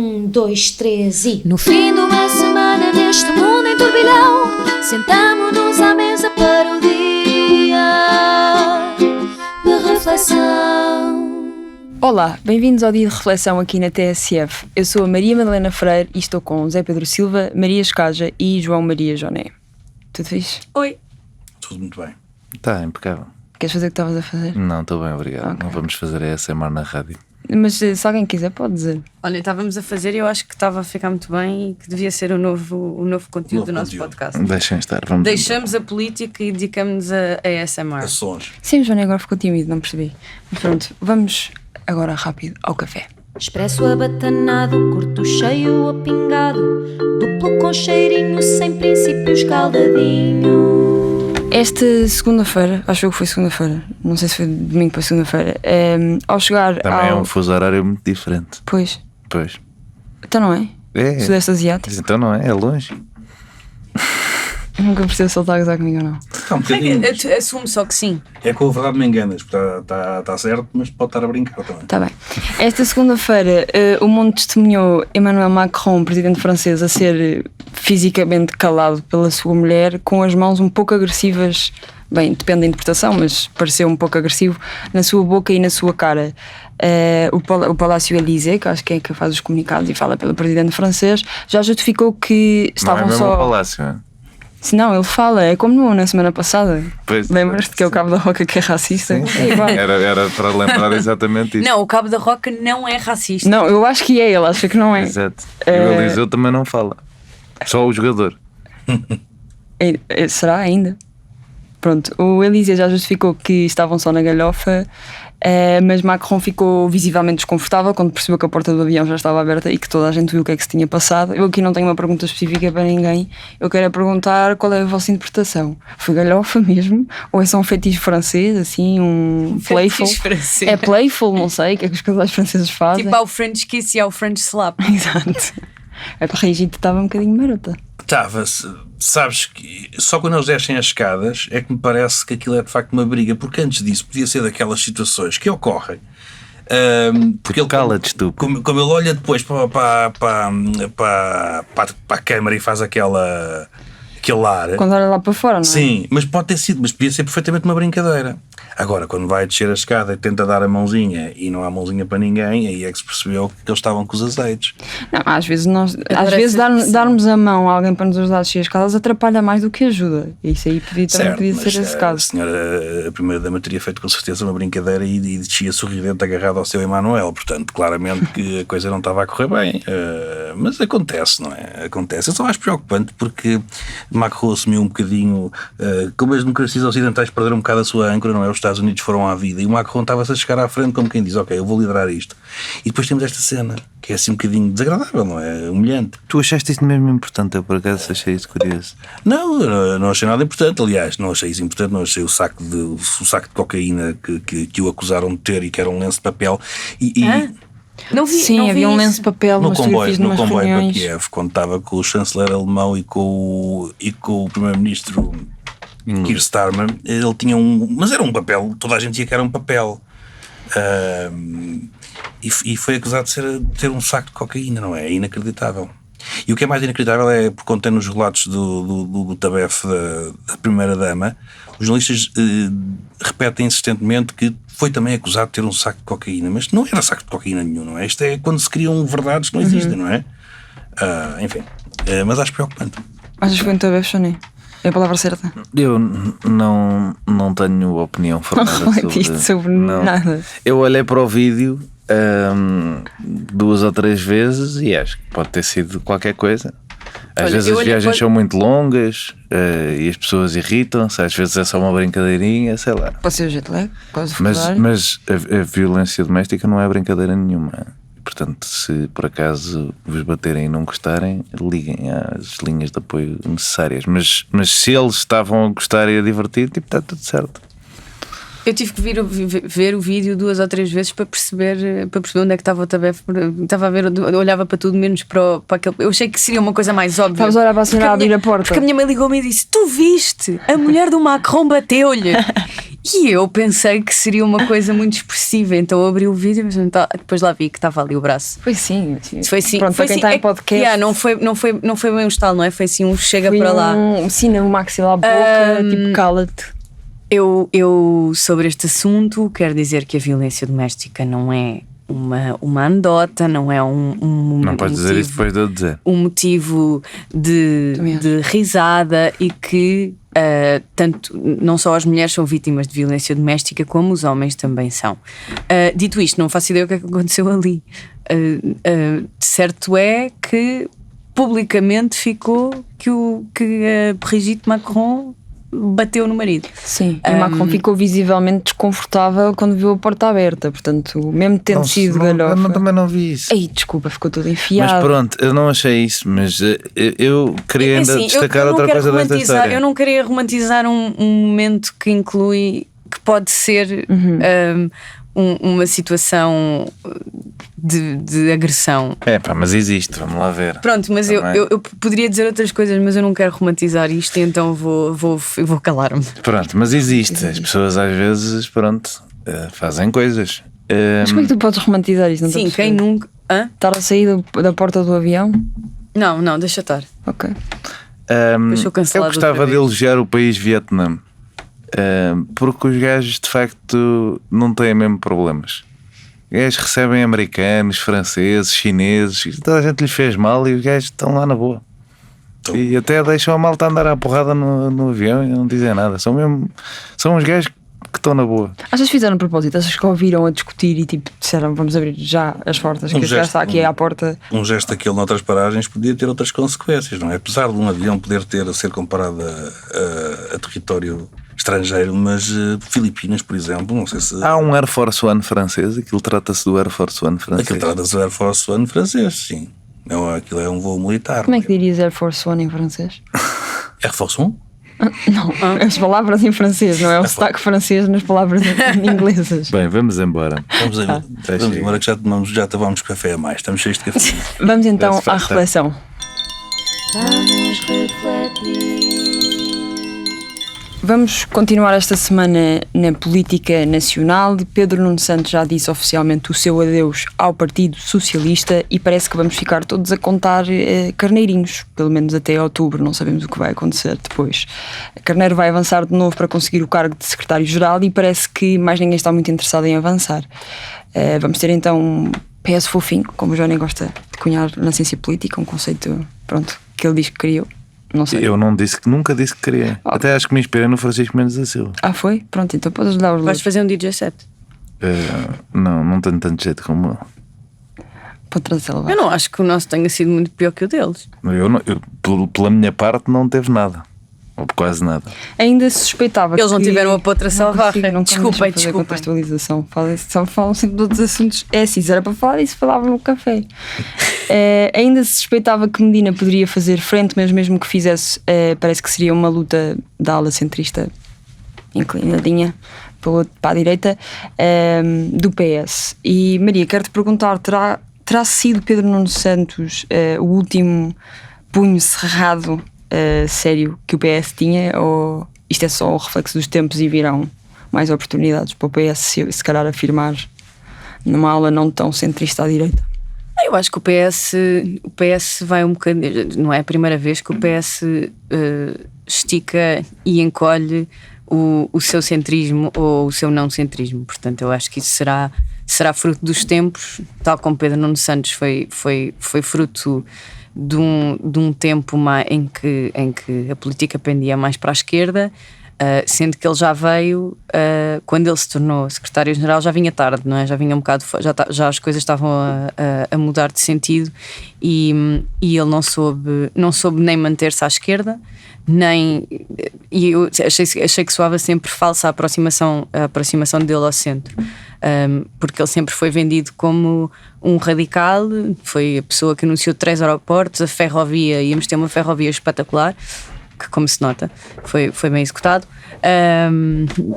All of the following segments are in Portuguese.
2, 3 e... No fim de uma semana neste mundo em turbilhão, sentamo-nos à mesa para o dia de reflexão. Olá, bem-vindos ao dia de reflexão aqui na TSF. Eu sou a Maria Madalena Freire e estou com Zé Pedro Silva, Maria Escaja e João Maria Joné. Tudo fixe? Oi. Tudo muito bem. Está impecável. Queres fazer o que estavas a fazer? Não, estou bem, obrigado. Okay. Não vamos fazer ASMR na rádio. Mas se alguém quiser pode dizer. Olha, estávamos a fazer e eu acho que estava a ficar muito bem e que devia ser o novo conteúdo do nosso podcast. Deixem estar, vamos. Deixamos a política e dedicamos-nos a ASMR. A sons. Sim, Joné agora ficou tímido, não percebi. Mas pronto, vamos agora rápido ao café. Expresso abatanado, curto cheio ou pingado, duplo com cheirinho, sem princípio escaldadinho. Esta segunda-feira, acho eu que foi segunda-feira, não sei se foi domingo para segunda-feira, ao chegar Também é ao... um fuso horário muito diferente. Pois, Pois. então não é? É. Sudeste Asiático? Então não é, é longe. Eu nunca percebi se ele está a gozar comigo ou não. Está um bocadinho. Assumo só que sim. É com a verdade me enganas, porque está certo, mas pode estar a brincar também. Está bem. Esta segunda-feira o mundo testemunhou Emmanuel Macron, presidente francês, a ser fisicamente calado pela sua mulher, com as mãos um pouco agressivas, bem, depende da interpretação, mas pareceu um pouco agressivo, na sua boca e na sua cara. O Palácio Élysée, que acho que é que faz os comunicados e fala pelo presidente francês, já justificou que estavam não é mesmo só... o palácio, é? Se não, ele fala, é como na semana passada. Pois, lembras-te que é o Cabo da Roca que é racista? Sim. É igual. Era para lembrar exatamente isso. Não, o Cabo da Roca não é racista. Não, eu acho que é, ele acha que não é. Exato. E o Eliseu também não fala. Só o jogador. Será ainda? Pronto, o Élysée já justificou que estavam só na galhofa, mas Macron ficou visivelmente desconfortável quando percebeu que a porta do avião já estava aberta e que toda a gente viu o que é que se tinha passado. Eu aqui não tenho uma pergunta específica para ninguém. Eu quero perguntar qual é a vossa interpretação. Foi galhofa mesmo? Ou é só um fetiche francês, assim, um playful? Fetiche francês. É playful, não sei, o que é que os casais franceses fazem. Tipo ao French Kiss e ao French Slap. Exato. A Brigitte estava um bocadinho marota. Estava-se. Sabes que só quando eles descem as escadas é que me parece que aquilo é de facto uma briga, porque antes disso podia ser daquelas situações que ocorrem. Porque ele cala-te, tu. Como ele olha depois para a câmara e faz aquele ar. Quando olha lá para fora, não é? Sim, mas pode ter sido, mas podia ser perfeitamente uma brincadeira. Agora, quando vai descer a escada e tenta dar a mãozinha e não há mãozinha para ninguém, aí é que se percebeu que eles estavam com os azeites. Não, às vezes darmos a mão a alguém para nos ajudar a descer as escadas atrapalha mais do que ajuda. Isso aí também podia ser esse caso. A senhora, a primeira-dama, teria feito com certeza uma brincadeira e descia sorridente agarrado ao seu Emmanuel. Portanto, claramente que a coisa não estava a correr bem. Mas acontece, não é? Acontece. Eu só acho preocupante porque Macron assumiu um bocadinho, como as democracias ocidentais perderam um bocado a sua âncora, não é? Os Estados Unidos foram à vida e o Macron estava-se a chegar à frente como quem diz, ok, eu vou liderar isto. E depois temos esta cena, que é assim um bocadinho desagradável, não é? Humilhante. Tu achaste isso mesmo importante? Eu por acaso achei isso curioso. Não achei nada importante, aliás, não achei isso importante, não achei o saco de cocaína que o acusaram de ter e que era um lenço de papel Não vi, sim, não havia vi um isso. lenço de papel no comboio para reuniões. Kiev, quando estava com o chanceler alemão e com o primeiro-ministro Keir Starmer. Ele tinha mas era um papel, toda a gente dizia que era um papel, e foi acusado de ter um saco de cocaína, não é? É inacreditável. E o que é mais inacreditável é, por conta nos relatos do TABEF da primeira-dama, os jornalistas repetem insistentemente que foi também acusado de ter um saco de cocaína, mas não era saco de cocaína nenhum, não é? Isto é quando se criam verdades que não existem, não é? Enfim, mas acho preocupante. Achas que foi um tabef, Joné? É a palavra certa? Eu não tenho opinião formada sobre nada. Eu olhei para o vídeo 2 ou 3 vezes e acho que pode ter sido qualquer coisa. Às vezes as viagens são muito longas e as pessoas irritam-se, às vezes é só uma brincadeirinha, sei lá. Pode ser o jet lag, mas a violência doméstica não é brincadeira nenhuma. Portanto, se por acaso vos baterem e não gostarem, liguem às linhas de apoio necessárias. Mas se eles estavam a gostar e a divertir, tipo, está tudo certo. Eu tive que ver o vídeo 2 ou 3 vezes para perceber onde é que estava o tabefe. Estava a ver, eu olhava para tudo menos para aquele. Eu achei que seria uma coisa mais óbvia. Estavas a olhar para a senhora a abrir a porta. Porque a minha mãe ligou-me e disse: tu viste? A mulher do Macron bateu-lhe. E eu pensei que seria uma coisa muito expressiva, então eu abri o vídeo e depois lá vi que estava ali o braço. Foi sim. Foi sim. Pronto, foi para quem sim. está em podcast. Não foi bem um estalo, não é? Foi assim chega foi para lá. Sim, no maxilar à boca, tipo cala-te. Eu, sobre este assunto, quero dizer que a violência doméstica não é uma anedota, não é Não podes dizer isso depois de eu dizer. Um motivo de risada e que tanto não só as mulheres são vítimas de violência doméstica, como os homens também são. Dito isto, não faço ideia o que é que aconteceu ali. Certo é que publicamente ficou que a Brigitte Macron bateu no marido. Sim, e Macron ficou visivelmente desconfortável quando viu a porta aberta, portanto, mesmo tendo sido galhofa. Eu também não vi isso. Ei, desculpa, ficou tudo enfiado. Mas pronto, eu não achei isso, mas eu queria ainda destacar outra coisa desta história. Eu não queria romantizar um momento que inclui, que pode ser uma situação de agressão. Mas existe, vamos lá ver. Pronto, mas eu poderia dizer outras coisas, mas eu não quero romantizar isto, então vou calar-me. Pronto, mas existe. As pessoas às vezes, fazem coisas. Mas como é que tu podes romantizar isto? Não sim, quem nunca... Estar a sair da porta do avião? Não, deixa estar. Ok. Eu gostava de elogiar o país Vietnã. Porque os gajos de facto não têm mesmo problemas. Os gajos recebem americanos, franceses, chineses, toda a gente lhes fez mal e os gajos estão lá na boa. E até deixam a malta andar à porrada no avião e não dizem nada. São os gajos que estão na boa. Achas que fizeram a propósito? Achas que ouviram a discutir e tipo disseram vamos abrir já as portas, que este gajo está aqui à porta? Um gesto daquele noutras paragens podia ter outras consequências, não é? Apesar de um avião poder ser comparado a território estrangeiro, mas Filipinas, por exemplo, não sei se... Há um Air Force One francês, aquilo trata-se do Air Force One francês. Aquilo trata-se do Air Force One francês, sim. Não, aquilo é um voo militar. Como é que dirias Air Force One em francês? Air Force One? Não, as palavras em francês, não é o sotaque francês nas palavras inglesas. Bem, vamos embora. Vamos embora que já tomamos café a mais, estamos cheios de café. Vamos então à reflexão. Vamos refletir. Vamos continuar esta semana na política nacional. Pedro Nuno Santos já disse oficialmente o seu adeus ao Partido Socialista e parece que vamos ficar todos a contar carneirinhos, pelo menos até outubro, não sabemos o que vai acontecer depois. Carneiro vai avançar de novo para conseguir o cargo de secretário-geral e parece que mais ninguém está muito interessado em avançar. Vamos ter então um PS fofinho, como o Johnny gosta de cunhar na ciência política, um conceito que ele diz que criou. Não sei. Eu nunca disse que queria. Até acho que me inspirei no Francisco Mendes da Silva. Foi? Pronto, então podes dar os Vais fazer um DJ set? Não tenho tanto jeito como ele. Pode trazer lá. Eu não acho que o nosso tenha sido muito pior que o deles. Pela minha parte não teve nada. Ou quase nada. Ainda se suspeitava Eles não tiveram a potra salvarra. Desculpem. Contextualização. Só falam sempre de outros assuntos. É assim, se era para falar isso, falavam no café. Ainda se suspeitava que Medina poderia fazer frente, mas mesmo que fizesse, parece que seria uma luta da ala centrista inclinadinha para a direita do PS. E Maria, quero-te perguntar, terá sido Pedro Nuno Santos o último punho cerrado sério que o PS tinha, ou isto é só o reflexo dos tempos e virão mais oportunidades para o PS se calhar afirmar numa ala não tão centrista à direita? Eu acho que o PS vai um bocadinho. Não é a primeira vez que o PS estica e encolhe o seu centrismo ou o seu não centrismo. Portanto, eu acho que isso será fruto dos tempos, tal como Pedro Nuno Santos foi fruto de um tempo em que a política pendia mais para a esquerda, sendo que ele já veio, quando ele se tornou secretário-geral, já vinha tarde, não é? Já vinha um bocado, já as coisas estavam a mudar de sentido e ele não soube nem manter-se à esquerda, e eu achei que soava sempre falsa a aproximação dele ao centro. Porque ele sempre foi vendido como um radical, foi a pessoa que anunciou 3 aeroportos, a ferrovia, íamos ter uma ferrovia espetacular, que, como se nota, foi bem executado.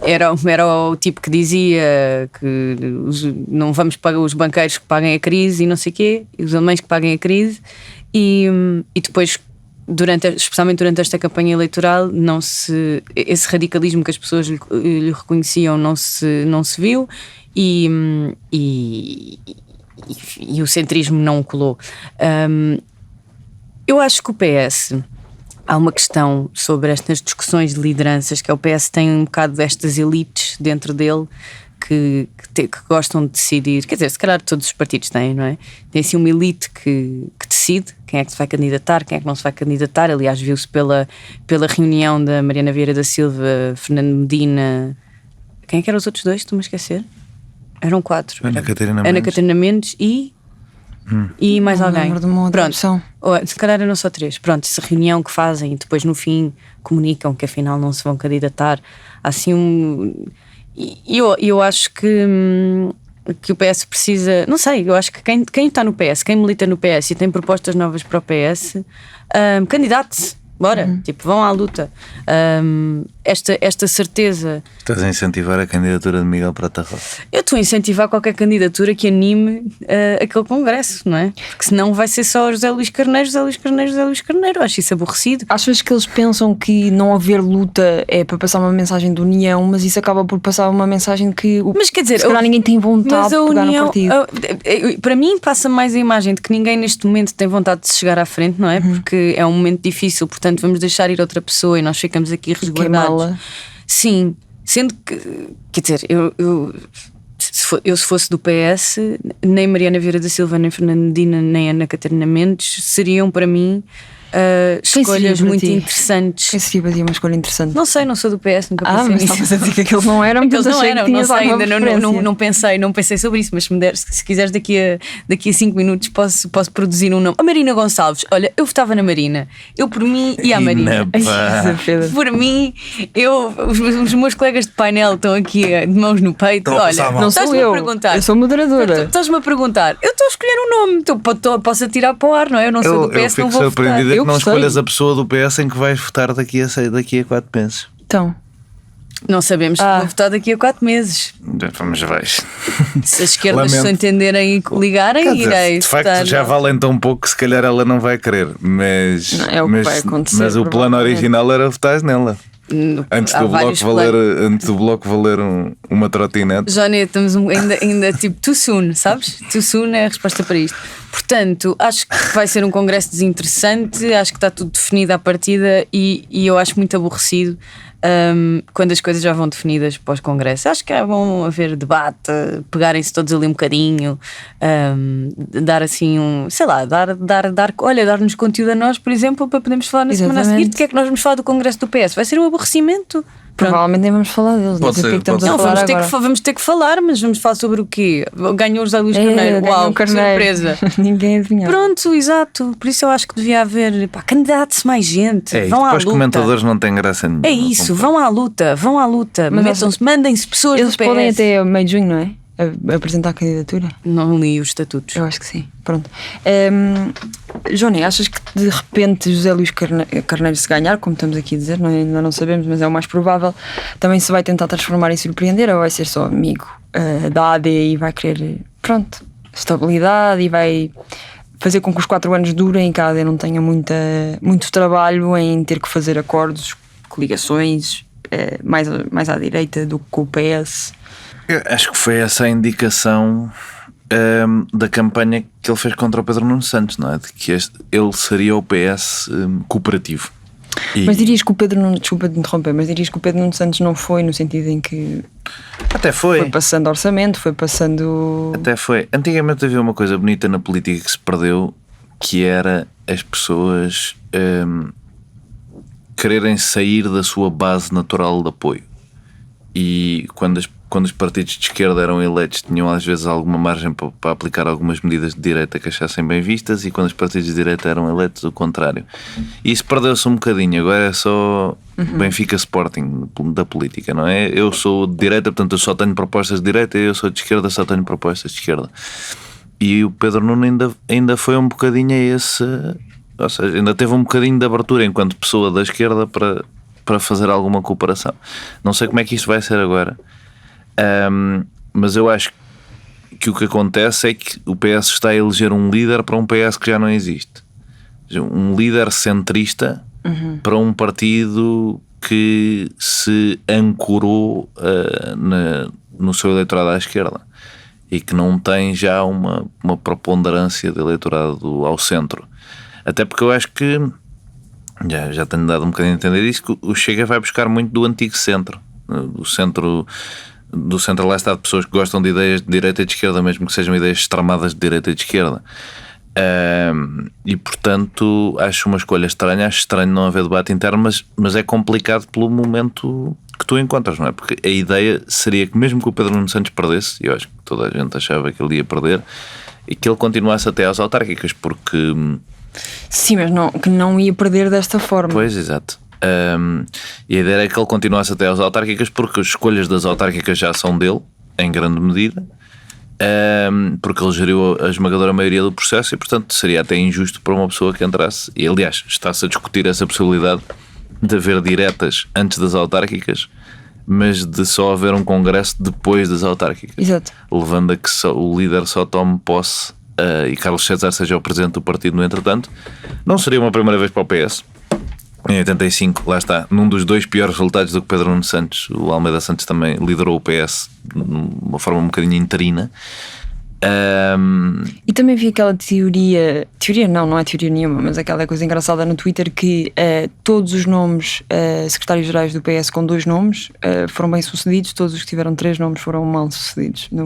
Era o tipo que dizia que não vamos pagar os banqueiros que paguem a crise e não sei o quê, e os alemães que paguem a crise, e depois, especialmente durante esta campanha eleitoral, esse radicalismo que as pessoas lhe reconheciam não se viu, e o centrismo não colou. Eu acho que o PS, há uma questão sobre estas discussões de lideranças, que é o PS tem um bocado destas elites dentro dele que gostam de decidir, quer dizer, se calhar todos os partidos têm, não é? Tem assim uma elite que decide quem é que se vai candidatar, quem é que não se vai candidatar. Aliás, viu-se pela reunião da Mariana Vieira da Silva, Fernando Medina, quem é que eram os outros dois? Estou-me a esquecer. Eram 4. Ana Catarina Mendes e mais alguém. Pronto. Se calhar eram só 3. Pronto, essa reunião que fazem e depois no fim comunicam que afinal não se vão candidatar. Assim eu acho que o PS precisa, não sei, eu acho que quem está no PS, quem milita no PS e tem propostas novas para o PS, candidate-se. Bora, tipo, vão à luta. Esta certeza. Estás a incentivar a candidatura de Miguel Prata Roça? Eu estou a incentivar qualquer candidatura que anime aquele congresso, não é? Porque senão vai ser só José Luís Carneiro. Acho isso aborrecido. Achas que eles pensam que não haver luta é para passar uma mensagem de união, mas isso acaba por passar uma mensagem que mas quer dizer, se calhar ninguém tem vontade de pegar no partido? Para mim passa mais a imagem de que ninguém neste momento tem vontade de se chegar à frente, não é? Porque é um momento difícil, portanto vamos deixar ir outra pessoa e nós ficamos aqui resguardados. Sim, sendo que, quer dizer, se fosse do PS, nem Mariana Vieira da Silva, nem Fernando Medina, nem Ana Catarina Mendes seriam para mim escolhas muito interessantes. Quem seria uma escolha interessante? Não sei, não sou do PS, nunca pensei mas nisso. estavas a dizer que aqueles não eram, aqueles não eram, não sei, ainda não pensei sobre isso, mas se quiseres daqui a 5 minutos posso produzir um nome. A Marina Gonçalves, olha, eu votava na Marina, eu por mim e a Marina. Por mim, os meus colegas de painel estão aqui de mãos no peito. Olha, não sou eu, eu sou moderadora. Estás-me a perguntar, eu estou a escolher um nome, posso atirar para o ar, não é? Eu não sou do PS, não vou votar. Não escolhas a pessoa do PS em que vais votar daqui a 4 meses. Então, não sabemos que vou votar daqui a 4 meses. Vamos ver. Se as esquerdas se entenderem e ligarem, irei. De facto, votar, já valem tão pouco que se calhar ela não vai querer. Mas, não, é o que vai acontecer, mas o plano original era votar nela. Antes do bloco valer uma trotinete. Johnny, estamos ainda tipo too soon, sabes? Too soon é a resposta para isto. Portanto, acho que vai ser um congresso desinteressante. Acho que está tudo definido à partida e eu acho muito aborrecido quando as coisas já vão definidas pós-congresso. Acho que é bom haver debate, pegarem-se todos ali um bocadinho, dar assim sei lá, dar-nos conteúdo a nós, por exemplo, para podermos falar na semana a seguir de que é que nós vamos falar do congresso do PS. Vai ser um aborrecimento. Provavelmente nem vamos falar deles. Vamos ter que falar, mas vamos falar sobre o quê? Ganhou José Luís Carneiro. Uau, que surpresa. Ninguém adivinhava. Pronto, exato. Por isso eu acho que devia haver candidato-se mais gente. Vão à luta. Os comentadores não têm graça nenhuma. É isso, vão à luta. Mandem-se pessoas do PS. Eles podem até meio de junho, não é? Apresentar a candidatura? Não li os estatutos. Eu acho que sim. Pronto. Johnny, achas que de repente José Luís Carneiro, se ganhar, como estamos aqui a dizer, ainda não sabemos, mas é o mais provável, também se vai tentar transformar e surpreender, ou vai ser só amigo da AD e vai querer, pronto, estabilidade e vai fazer com que os 4 anos durem e que a AD não tenha muito trabalho em ter que fazer acordos, coligações mais à direita do que com o PS? Eu acho que foi essa a indicação da campanha que ele fez contra o Pedro Nuno Santos, não é? De que ele seria o PS cooperativo. Mas dirias que o Pedro Nuno, desculpa de interromper, mas dirias que o Pedro Nuno Santos não foi, no sentido em que até foi passando orçamento, foi passando. Até foi. Antigamente havia uma coisa bonita na política que se perdeu, que era as pessoas quererem sair da sua base natural de apoio. E quando os partidos de esquerda eram eleitos, tinham às vezes alguma margem para aplicar algumas medidas de direita que achassem bem vistas, e quando os partidos de direita eram eleitos, o contrário. E isso perdeu-se um bocadinho. Agora é só Benfica Sporting da política, não é? Eu sou de direita, portanto eu só tenho propostas de direita, e eu sou de esquerda, só tenho propostas de esquerda. E o Pedro Nuno ainda foi um bocadinho Ou seja, ainda teve um bocadinho de abertura enquanto pessoa da esquerda para fazer alguma cooperação. Não sei como é que isto vai ser agora, mas eu acho que o que acontece é que o PS está a eleger um líder para um PS que já não existe. Um líder centrista para um partido que se ancorou no seu eleitorado à esquerda e que não tem já uma preponderância de eleitorado ao centro. Até porque eu acho que já tenho dado um bocadinho a entender isso, que o Chega vai buscar muito do antigo centro. Do centro lá está de pessoas que gostam de ideias de direita e de esquerda, mesmo que sejam ideias extremadas de direita e de esquerda. E portanto acho uma escolha estranha. Acho estranho não haver debate interno, mas é complicado pelo momento que tu encontras, não é? Porque a ideia seria que mesmo que o Pedro Nuno Santos perdesse, e eu acho que toda a gente achava que ele ia perder, e que ele continuasse até às autárquicas, porque sim, mas que não ia perder desta forma. Pois, exato. E a ideia é que ele continuasse até às autárquicas, porque as escolhas das autárquicas já são dele, em grande medida, porque ele geriu a esmagadora maioria do processo, e portanto seria até injusto para uma pessoa que entrasse. E aliás, está-se a discutir essa possibilidade de haver diretas antes das autárquicas, mas de só haver um congresso depois das autárquicas. Exato. Levando a que o líder só tome posse e Carlos César seja o presidente do partido no entretanto. Não seria uma primeira vez para o PS. Em 85, lá está, num dos 2 piores resultados do que Pedro Nuno Santos, o Almeida Santos também liderou o PS de uma forma um bocadinho interina. E também vi aquela teoria não é teoria nenhuma, mas aquela coisa engraçada no Twitter que todos os nomes secretários-gerais do PS com 2 nomes foram bem sucedidos, todos os que tiveram 3 nomes foram mal sucedidos na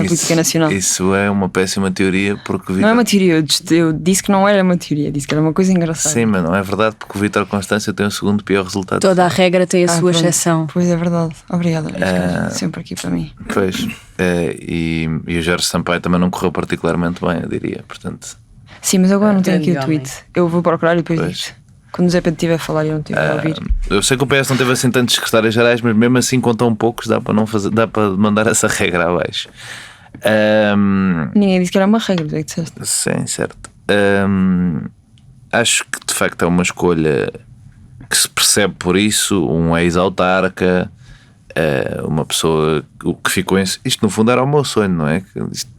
política nacional. Isso é uma péssima teoria, porque não é uma teoria, eu disse que não era uma teoria, disse que era uma coisa engraçada. Sim, mas não é verdade, porque o Vítor Constância tem o segundo pior resultado. Toda a regra tem a sua pronto. Exceção. Pois é verdade, obrigada, sempre aqui para mim. Pois, e o Jorge Sampaio também não correu particularmente bem, eu diria, portanto. Sim, mas agora não tenho aqui o tweet. Eu vou procurar e depois pois. digo. Quando o Zé Pedro estiver a falar, eu não tive a ouvir. Eu sei que o PS não teve assim tantos secretários-gerais, mas mesmo assim, com tão poucos, dá para mandar essa regra abaixo. Ninguém disse que era uma regra, é que disseste. Sim, certo. Acho que de facto é uma escolha que se percebe por isso. Um ex-autarca, uma pessoa que ficou isto no fundo era o meu sonho, não é?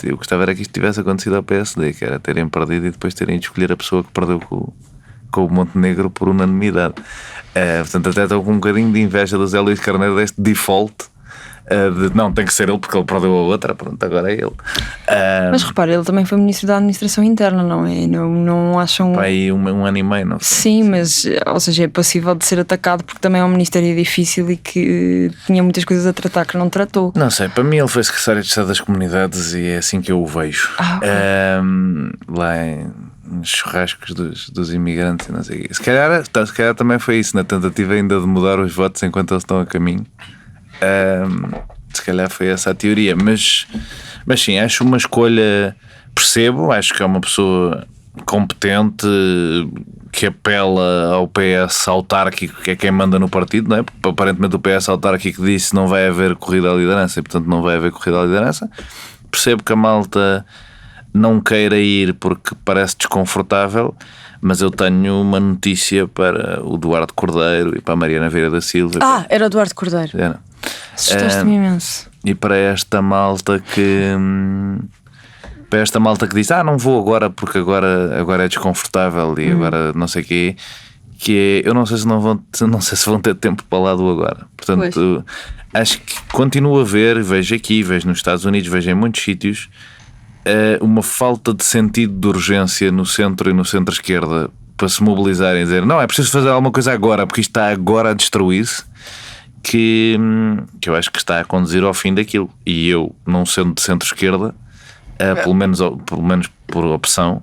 Eu gostava era que isto tivesse acontecido ao PSD, que era terem perdido e depois terem de escolher a pessoa que perdeu com o Montenegro por unanimidade. Portanto, até estou com um bocadinho de inveja do Zé Luís Carneiro deste default de não, tem que ser ele porque ele perdeu a outra, pronto, agora é ele. Mas repara, ele também foi ministro da Administração Interna, não é? Não acham. Pai, um ano e meio, não? Sim, mas, ou seja, é passível de ser atacado porque também é um ministério difícil e que tinha muitas coisas a tratar que não tratou. Não sei, para mim ele foi secretário de Estado das Comunidades e é assim que eu o vejo. Lá nos churrascos dos imigrantes e não sei o quê. Se calhar também foi isso, na tentativa ainda de mudar os votos enquanto eles estão a caminho. Se calhar foi essa a teoria, mas sim, acho uma escolha, percebo, acho que é uma pessoa competente que apela ao PS autárquico, que é quem manda no partido, não é? Porque aparentemente o PS autárquico disse que não vai haver corrida à liderança e portanto não vai haver corrida à liderança. Percebo que a malta não queira ir porque parece desconfortável, mas eu tenho uma notícia para o Eduardo Cordeiro e para a Mariana Vieira da Silva. Era o Eduardo Cordeiro. Assustaste-me imenso. E para esta malta que diz não vou agora porque agora é desconfortável e agora não sei o quê, que é, eu não sei se vão ter tempo para lá do agora. Portanto, acho que continuo a ver, vejo aqui, vejo nos Estados Unidos, vejo em muitos sítios uma falta de sentido de urgência no centro e no centro-esquerda para se mobilizarem e dizer não, é preciso fazer alguma coisa agora porque isto está agora a destruir-se, que eu acho que está a conduzir ao fim daquilo. E eu, não sendo de centro-esquerda, pelo menos por opção,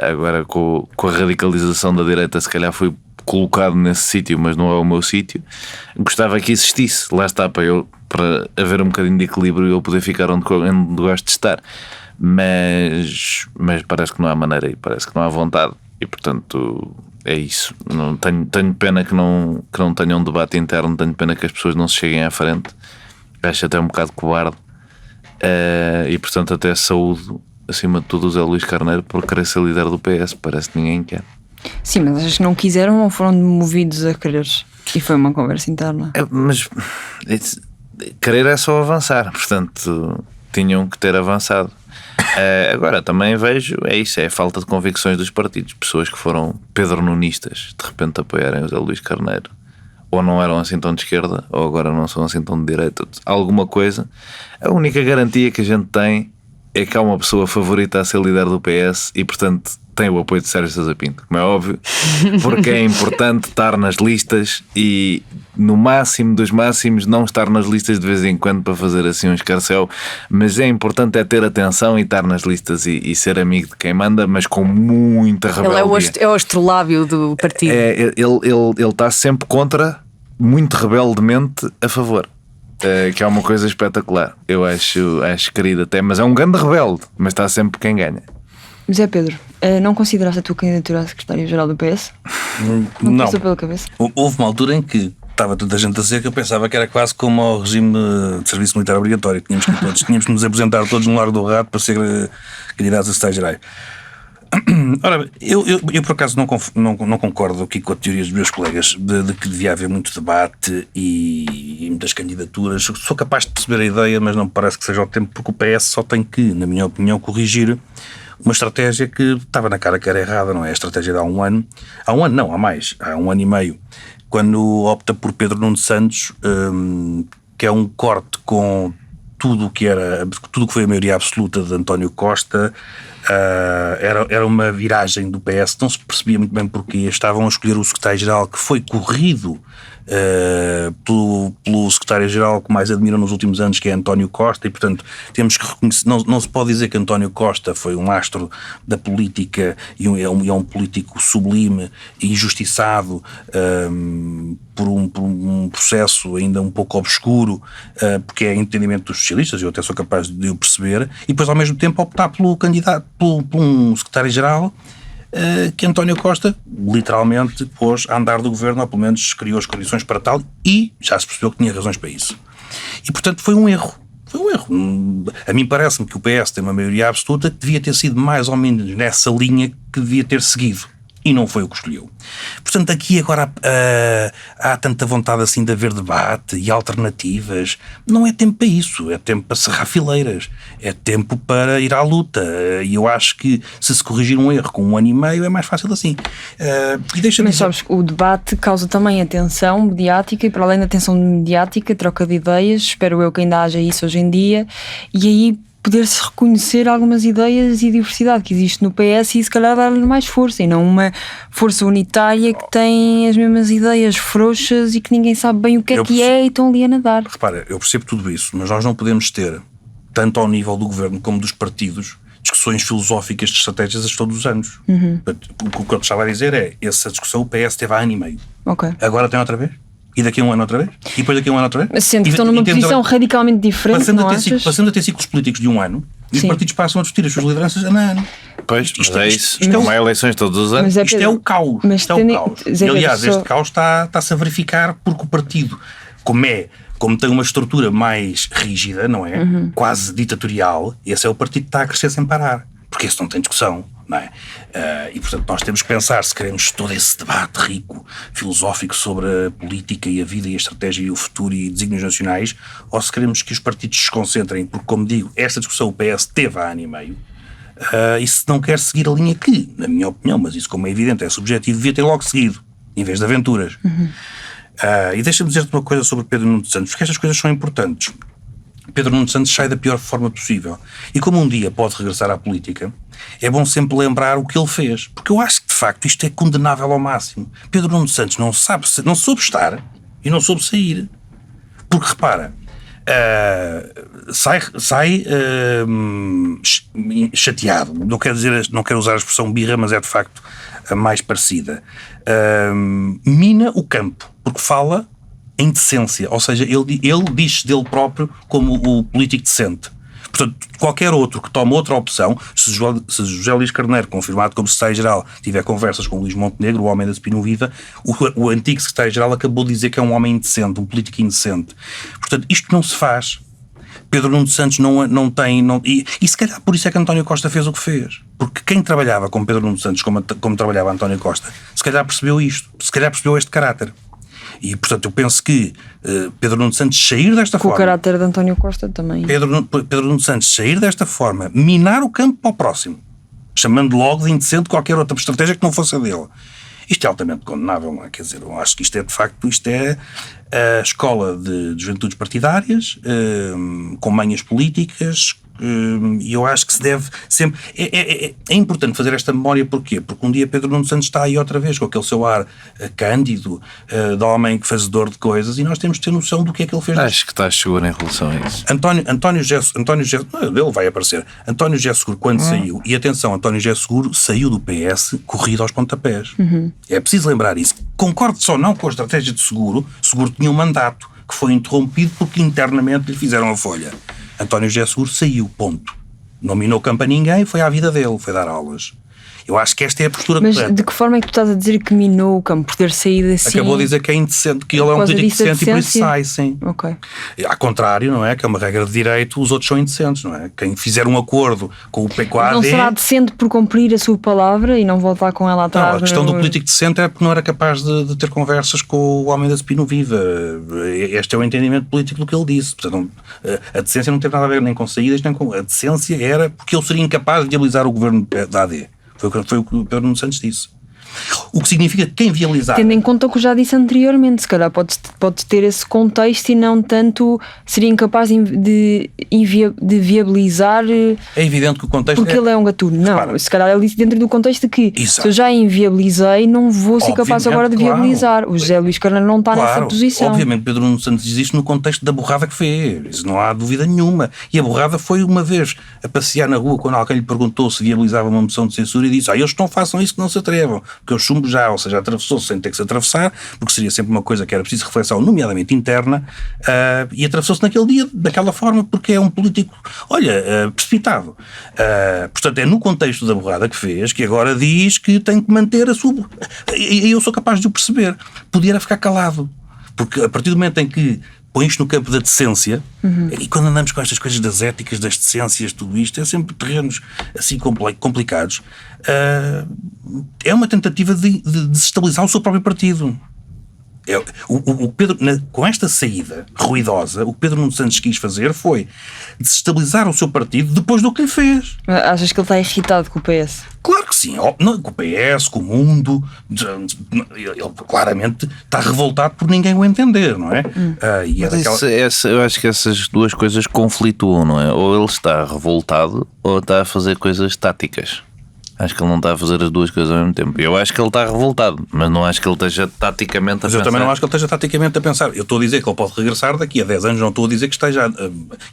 agora com a radicalização da direita se calhar fui colocado nesse sítio, mas não é o meu sítio, gostava que existisse, lá está, para haver um bocadinho de equilíbrio e eu poder ficar onde gosto de estar, mas parece que não há maneira e parece que não há vontade e portanto é isso. Não, tenho pena que não tenham um debate interno, tenho pena que as pessoas não se cheguem à frente, acho até um bocado cobarde e portanto até saúdo acima de tudo, o Zé Luís Carneiro por querer ser líder do PS. Parece que ninguém quer. Sim, mas acho que não quiseram ou foram movidos a querer? E foi uma conversa interna. Mas querer é só avançar, portanto tinham que ter avançado. Agora também vejo, é a falta de convicções dos partidos. Pessoas que foram pedronunistas de repente apoiarem o Zé Luís Carneiro, ou não eram assim tão de esquerda, ou agora não são assim tão de direita. Alguma coisa. A única garantia que a gente tem é que há uma pessoa favorita a ser líder do PS e portanto tem o apoio de Sérgio Sousa Pinto, como é óbvio, porque é importante estar nas listas e, no máximo dos máximos, não estar nas listas de vez em quando para fazer assim um escarcéu, mas é importante ter atenção e estar nas listas e ser amigo de quem manda, mas com muita rebeldia. Ele é o astrolábio do partido. Ele está sempre contra, muito rebeldemente a favor. Que é uma coisa espetacular. Eu acho querido até, mas é um grande rebelde, mas está sempre quem ganha. José Pedro, não consideraste a tua candidatura a secretário-geral do PS? Não passou pela cabeça? Houve uma altura em que estava toda a gente a dizer que eu pensava que era quase como ao regime de serviço militar obrigatório. Tínhamos que nos apresentar todos no Largo do Rato para ser candidatos a secretário-geral. Ora, eu por acaso não concordo aqui com a teoria dos meus colegas de que devia haver muito debate e muitas candidaturas. Sou capaz de perceber a ideia, mas não me parece que seja o tempo, porque o PS só tem que, na minha opinião, corrigir uma estratégia que estava na cara que era errada, não é? A estratégia de há um ano. Há um ano não, há mais. Há um ano e meio. Quando opta por Pedro Nuno Santos, que é um corte com tudo o que foi a maioria absoluta de António Costa. Era uma viragem do PS, não se percebia muito bem porque estavam a escolher o secretário-geral que foi corrido pelo secretário-geral que mais admiram nos últimos anos, que é António Costa, e portanto temos que reconhecer, não se pode dizer que António Costa foi um astro da política e é um político sublime e injustiçado por um processo ainda um pouco obscuro, porque é entendimento dos socialistas, eu até sou capaz de o perceber, e depois ao mesmo tempo optar pelo candidato, por um secretário-geral que António Costa literalmente pôs a andar do governo, ou pelo menos criou as condições para tal, e já se percebeu que tinha razões para isso. E portanto foi um erro. A mim parece-me que o PS tem uma maioria absoluta que devia ter sido mais ou menos nessa linha que devia ter seguido. E não foi o que escolheu. Portanto, aqui agora há tanta vontade assim de haver debate e alternativas. Não é tempo para isso. É tempo para serrar fileiras. É tempo para ir à luta. E eu acho que se corrigir um erro com um ano e meio é mais fácil assim. Mas sabes, o debate causa também atenção mediática, e para além da atenção mediática, troca de ideias. Espero eu que ainda haja isso hoje em dia. E aí poder-se reconhecer algumas ideias e diversidade que existe no PS e se calhar dar-lhe mais força, e não uma força unitária que tem as mesmas ideias frouxas e que ninguém sabe bem o que é e estão ali a nadar. Repara, eu percebo tudo isso, mas nós não podemos ter, tanto ao nível do governo como dos partidos, discussões filosóficas de estratégias todos os anos. O que eu estava a dizer é, essa discussão o PS teve há ano e meio. Okay. Agora tem outra vez? E daqui a um ano outra vez? E depois daqui a um ano outra vez? Mas sendo que estão numa posição radicalmente diferente, passando a ter ciclos políticos de um ano, e os partidos passam a discutir as suas lideranças ano. Pois, isto é eleições todos os anos. Isto é o caos. E aliás, este caos está-se a verificar porque o partido, como tem uma estrutura mais rígida, não é? Quase ditatorial, esse é o partido que está a crescer sem parar. Porque esse não tem discussão, não é? E portanto nós temos que pensar se queremos todo esse debate rico, filosófico sobre a política e a vida e a estratégia e o futuro e desígnios nacionais, ou se queremos que os partidos se concentrem, porque como digo, esta discussão o PS teve há ano e meio, e se não quer seguir a linha que, na minha opinião, mas isso como é evidente é subjetivo, devia ter logo seguido, em vez de aventuras. E deixa-me dizer-te uma coisa sobre Pedro Nuno Santos, porque estas coisas são importantes. Pedro Nuno Santos sai da pior forma possível. E como um dia pode regressar à política, é bom sempre lembrar o que ele fez. Porque eu acho que, de facto, isto é condenável ao máximo. Pedro Nuno Santos não soube estar e não soube sair. Porque, repara, sai chateado. Não quero usar a expressão birra, mas é, de facto, a mais parecida. Mina o campo, porque fala em decência, ou seja, ele diz dele próprio como o político decente. Portanto, qualquer outro que tome outra opção, se José Luís Carneiro, confirmado como secretário-geral, tiver conversas com Luís Montenegro, o homem da Spino Viva, o antigo secretário-geral acabou de dizer que é um homem indecente, um político indecente. Portanto, isto não se faz. Pedro Nuno Santos não tem... E se calhar por isso é que António Costa fez o que fez. Porque quem trabalhava com Pedro Nuno Santos como trabalhava António Costa, se calhar percebeu isto, se calhar percebeu este caráter. E, portanto, eu penso que Pedro Nuno Santos sair desta forma... Com o caráter de António Costa também. Pedro Nuno Santos sair desta forma, minar o campo para o próximo, chamando logo de indecente qualquer outra estratégia que não fosse a dele. Isto é altamente condenável, não é? Quer dizer, eu acho que isto é, de facto, isto é a escola de juventudes partidárias, com manhas políticas, e eu acho que se deve sempre... É importante fazer esta memória, porquê? Porque um dia Pedro Nuno Santos está aí outra vez, com aquele seu ar cândido, de homem fazedor de coisas, e nós temos de ter noção do que é que ele fez. Acho que estás seguro em relação a isso. António José ele vai aparecer. António José Seguro, quando saiu, e atenção, António José Seguro saiu do PS corrido aos pontapés. É preciso lembrar isso. Concordo só não com a estratégia de Seguro tinha um mandato que foi interrompido porque internamente lhe fizeram a folha. António José Seguro saiu, ponto. Não minou campo a ninguém, foi à vida dele, foi dar aulas. Eu acho que esta é a postura correta. correta. Mas de que forma é que tu estás a dizer que minou o campo por ter saído assim? Acabou de dizer que é indecente, que ele é um político decente e por isso sai, sim. Ok. Ao contrário, não é? Que é uma regra de direito, os outros são indecentes, não é? Quem fizer um acordo com o PQAD... Não será decente por cumprir a sua palavra e não voltar com ela atrás? Não, a questão do político decente é porque não era capaz de ter conversas com o homem da Spino Viva. Este é o entendimento político do que ele disse. Portanto, a decência não teve nada a ver nem com saídas, nem com... A decência era porque ele seria incapaz de viabilizar o governo da AD. Foi o que o Pedro Nuno Santos disse. O que significa que quem viabilizar... Tendo em conta o que eu já disse anteriormente, se calhar pode ter esse contexto e não tanto seria incapaz de viabilizar... É evidente que o contexto... Porque ele é um gatuno. Não, repara, se calhar ele disse dentro do contexto de que exato, se eu já inviabilizei, não vou ser capaz agora de viabilizar. Claro. O José Luís Carneiro não está nessa posição. Obviamente Pedro Nuno Santos diz isto no contexto da burrada que fez. Isso não há dúvida nenhuma. E a burrada foi uma vez a passear na rua quando alguém lhe perguntou se viabilizava uma moção de censura e disse: eles não façam isso, que não se atrevam. Porque eu chumbo já, ou seja, atravessou-se sem ter que se atravessar, porque seria sempre uma coisa que era preciso reflexão, nomeadamente interna, e atravessou-se naquele dia daquela forma porque é um político, precipitado. Portanto, é no contexto da burrada que fez que agora diz que tem que manter a sua... E eu sou capaz de o perceber. Podia ficar calado. Porque a partir do momento em que põe isto no campo da decência, e quando andamos com estas coisas das éticas, das decências, tudo isto, é sempre terrenos assim complicados, é uma tentativa de desestabilizar o seu próprio partido. O Pedro, com esta saída ruidosa, o que Pedro Nuno Santos quis fazer foi desestabilizar o seu partido depois do que lhe fez. Achas que ele está irritado com o PS? Claro que sim, com o PS, com o mundo. Ele claramente está revoltado por ninguém o entender, não é? Eu acho que essas duas coisas conflituam, não é? Ou ele está revoltado ou está a fazer coisas táticas. Acho que ele não está a fazer as duas coisas ao mesmo tempo. Eu acho que ele está revoltado, mas não acho que ele esteja taticamente a pensar. Mas eu também não acho que ele esteja taticamente a pensar. Eu estou a dizer que ele pode regressar daqui a 10 anos, não estou a dizer que esteja...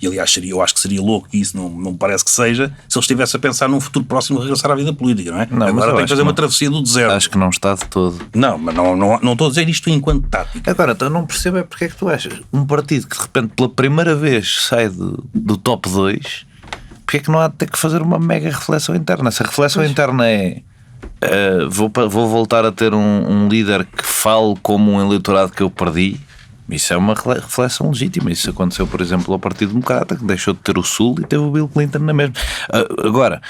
E aliás, eu acho que seria louco, que isso não me parece que seja, se ele estivesse a pensar num futuro próximo regressar à vida política, não é? Não, agora tem que fazer uma travessia do deserto. Acho que não está de todo. Não, mas não estou a dizer isto enquanto tática. Agora, então não percebo porque é que tu achas um partido que de repente pela primeira vez sai do top 2, porque é que não há de ter que fazer uma mega reflexão interna? Se a reflexão interna é vou voltar a ter um líder que fale como um eleitorado que eu perdi, isso é uma reflexão legítima. Isso aconteceu, por exemplo, ao Partido Democrata, que deixou de ter o Sul e teve o Bill Clinton na mesma. Agora,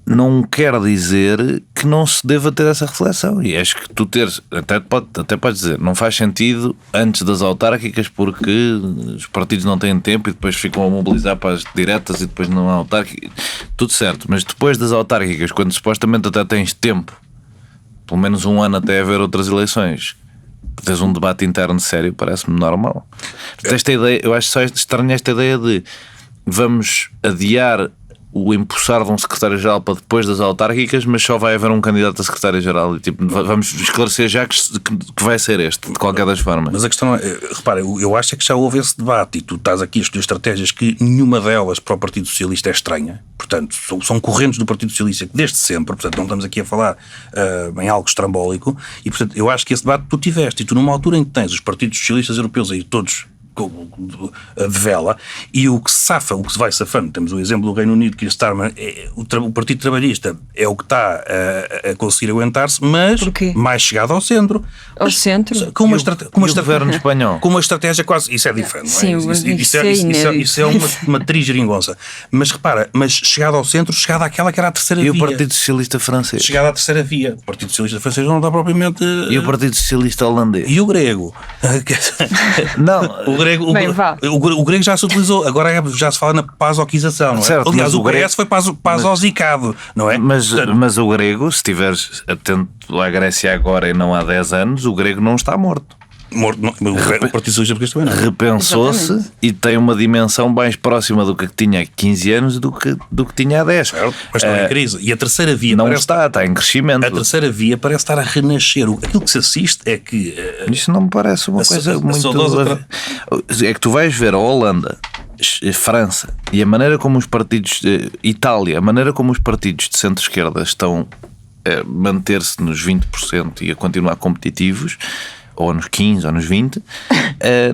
não quer dizer que não se deva ter essa reflexão, e acho que tu teres, até podes dizer, não faz sentido antes das autárquicas porque os partidos não têm tempo e depois ficam a mobilizar para as diretas e depois não há autárquicas, tudo certo, mas depois das autárquicas, quando supostamente até tens tempo, pelo menos um ano até haver outras eleições, tens um debate interno sério, parece-me normal. Esta ideia, eu acho só estranha esta ideia de vamos adiar o empossar de um secretário-geral para depois das autárquicas, mas só vai haver um candidato a secretário-geral e tipo, vamos esclarecer já que vai ser este, de qualquer das formas. Mas a questão é, repara, eu acho é que já houve esse debate e tu estás aqui a escolher estratégias que nenhuma delas para o Partido Socialista é estranha, portanto são correntes do Partido Socialista desde sempre, portanto não estamos aqui a falar em algo estrambólico e portanto eu acho que esse debate tu tiveste e tu numa altura em que tens os partidos socialistas europeus aí todos devela, e o que se safa, o que se vai safando, temos o exemplo do Reino Unido, que o Partido Trabalhista é o que está a conseguir aguentar-se, mas mais chegado ao centro. Ao centro? Com uma estratégia, governo espanhol. Com uma estratégia quase, isso é diferente. Sim, não é? Isso é uma trigeringonça. Mas repara, chegado ao centro, chegado àquela que era a terceira via. E o Partido Socialista francês? Chegado à terceira via. O Partido Socialista francês não está propriamente... E o Partido Socialista holandês? E o grego? Não. O grego já se utilizou, agora já se fala na pasoquização, não é? Certo, aliás, o PS foi pasosicado, não é? Mas o grego, se estiveres atento à Grécia agora e não há 10 anos, o grego não está morto. O Partido Socialista também não. Repensou-se e tem uma dimensão mais próxima do que tinha há 15 anos do que tinha há 10. Certo, mas está em crise. E a terceira via não está em crescimento. A terceira via parece estar a renascer. Aquilo que se assiste é que... Isso não me parece uma coisa muito... É que tu vais ver a Holanda, França e a maneira como os partidos... Itália, a maneira como os partidos de centro-esquerda estão a manter-se nos 20% e a continuar competitivos, ou nos 15 ou nos 20,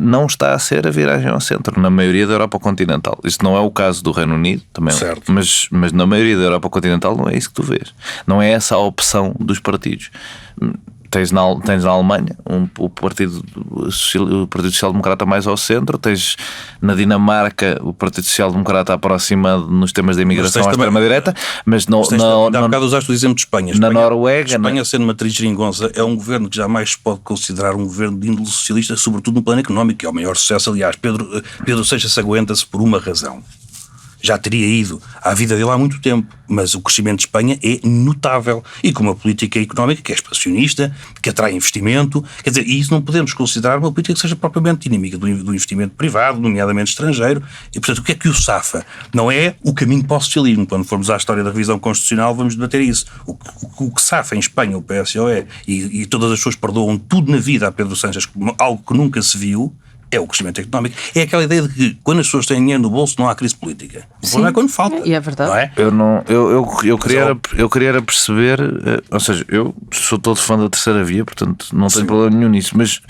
não está a ser a viragem ao centro na maioria da Europa continental. Isso não é o caso do Reino Unido também, mas na maioria da Europa continental não é isso que tu vês. Não é essa a opção dos partidos. Tens na Alemanha o Partido Social-Democrata mais ao centro, tens na Dinamarca o Partido Social-Democrata aproximado nos temas da imigração à extrema-direita, mas não... Há bocado usaste o exemplo de Espanha. Na Noruega... Espanha, sendo uma trigeringonça, é um governo que jamais se pode considerar um governo de índole socialista, sobretudo no plano económico, que é o maior sucesso. Aliás, Pedro Seixas aguenta-se por uma razão. Já teria ido à vida dele há muito tempo, mas o crescimento de Espanha é notável e com uma política económica que é expansionista, que atrai investimento, quer dizer, e isso não podemos considerar uma política que seja propriamente dinâmica do investimento privado, nomeadamente estrangeiro, e portanto o que é que o safa? Não é o caminho para o socialismo. Quando formos à história da revisão constitucional vamos debater isso. O que safa em Espanha o PSOE e todas as pessoas perdoam tudo na vida a Pedro Sánchez como algo que nunca se viu, é o crescimento económico. É aquela ideia de que quando as pessoas têm dinheiro no bolso não há crise política. O problema é quando falta. E é verdade. Não é? Eu queria perceber, ou seja, eu sou todo fã da terceira via, portanto não tenho problema nenhum nisso, mas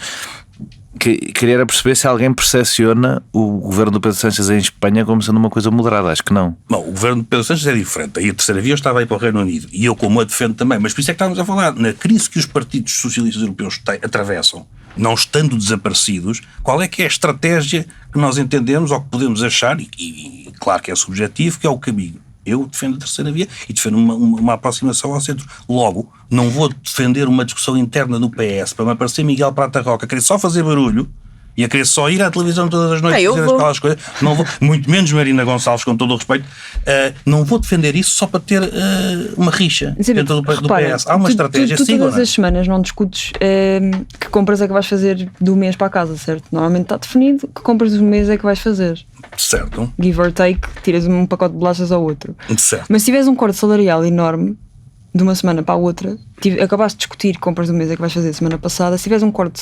queria perceber se alguém percepciona o governo do Pedro Sánchez em Espanha como sendo uma coisa moderada. Acho que não. Bom, o governo do Pedro Sánchez é diferente. Aí a terceira via estava aí para o Reino Unido e eu como a defendo também, mas por isso é que estávamos a falar na crise que os partidos socialistas europeus atravessam, não estando desaparecidos, qual é que é a estratégia que nós entendemos ou que podemos achar, e claro que é subjetivo, que é o caminho. Eu defendo a terceira via e defendo uma aproximação ao centro. Logo, não vou defender uma discussão interna no PS para me aparecer Miguel Prata Roca, querer só fazer barulho e a querer só ir à televisão todas as noites e dizer aquelas coisas. Não vou, muito menos Marina Gonçalves, com todo o respeito, não vou defender isso só para ter uma rixa dentro do PS. Há uma estratégia. Tu todas as semanas não discutes que compras é que vais fazer do mês para a casa, certo? Normalmente está definido que compras do mês é que vais fazer. Certo. Give or take, tiras um pacote de bolachas ao outro. Certo. Mas se tiveres um corte salarial enorme de uma semana para a outra, acabaste de discutir compras do mês é que vais fazer semana passada, se tiveres um corte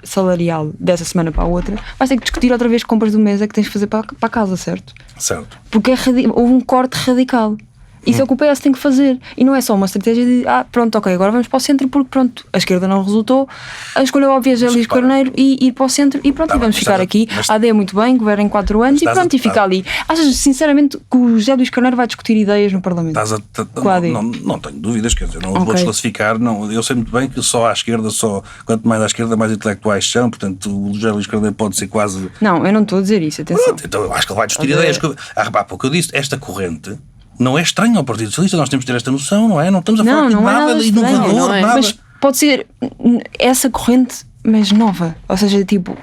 salarial dessa semana para a outra, vais ter que discutir outra vez compras do mês é que tens de fazer para a casa, certo? Certo. Porque houve um corte radical. Isso é o que o PS tem que fazer. E não é só uma estratégia de pronto, ok, agora vamos para o centro porque pronto, a esquerda não resultou, a escolha óbvia é Luís Carneiro e ir para o centro e pronto, e vamos ficar aqui. A AD é muito bem, governa em 4 anos e pronto, e fica ali. Achas sinceramente que o José Luís Carneiro vai discutir ideias no Parlamento? Não tenho dúvidas, quer dizer, não vou desclassificar, não, eu sei muito bem que só à esquerda, quanto mais à esquerda, mais intelectuais são, portanto o José Luís Carneiro pode ser quase... Não, eu não estou a dizer isso, atenção. Pronto, então eu acho que ele vai discutir ideias. Há pouco eu disse, esta corrente não é estranho ao Partido Socialista, nós temos de ter esta noção, não é? Não estamos a falar de nada de inovador, nada. Mas pode ser essa corrente, mas nova. Ou seja, tipo,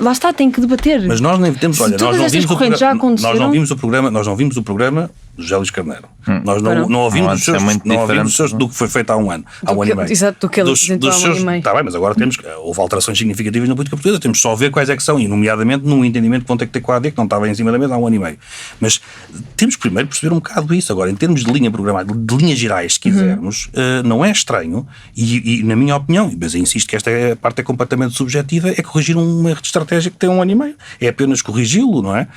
lá está, tem que debater. Mas nós nem temos, olha, nós não vimos o programa do José Luís Carneiro. Nós não ouvimos os seus do que foi feito há um ano, há um ano e meio. Exato, do que ele apresentou há um ano e meio. Está bem, mas agora houve alterações significativas na política portuguesa, temos só a ver quais é que são, e nomeadamente num entendimento que vão ter que ter com a AD, que não estava em cima da mesa há um ano e meio. Mas temos primeiro perceber um bocado isso. Agora, em termos de linha programada, de linhas gerais, se quisermos, não é estranho, e na minha opinião, mas eu insisto que esta parte é completamente subjetiva, é corrigir um erro de estratégia que tem um ano e meio. É apenas corrigi-lo, não é?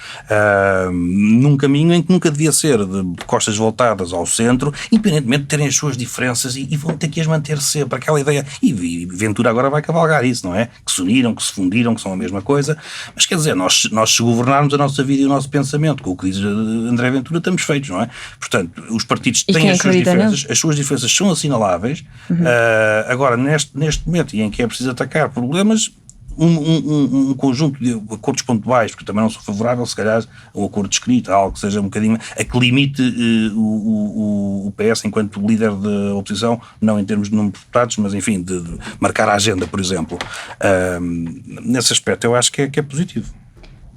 Num caminho em que nunca devia ser de costas voltadas ao centro, independentemente de terem as suas diferenças e vão ter que as manter sempre, aquela ideia, e Ventura agora vai cavalgar isso, não é? Que se uniram, que se fundiram, que são a mesma coisa, mas quer dizer, nós se governarmos a nossa vida e o nosso pensamento, com o que diz André Ventura, estamos feitos, não é? Portanto, os partidos têm as suas diferenças são assinaláveis. Agora, neste momento, e em que é preciso atacar problemas, um conjunto de acordos pontuais, porque também não sou favorável, se calhar, a um acordo escrito, algo que seja um bocadinho, a que limite o PS enquanto líder da oposição, não em termos de número de deputados, mas enfim, de marcar a agenda, por exemplo. Nesse aspecto eu acho que é positivo.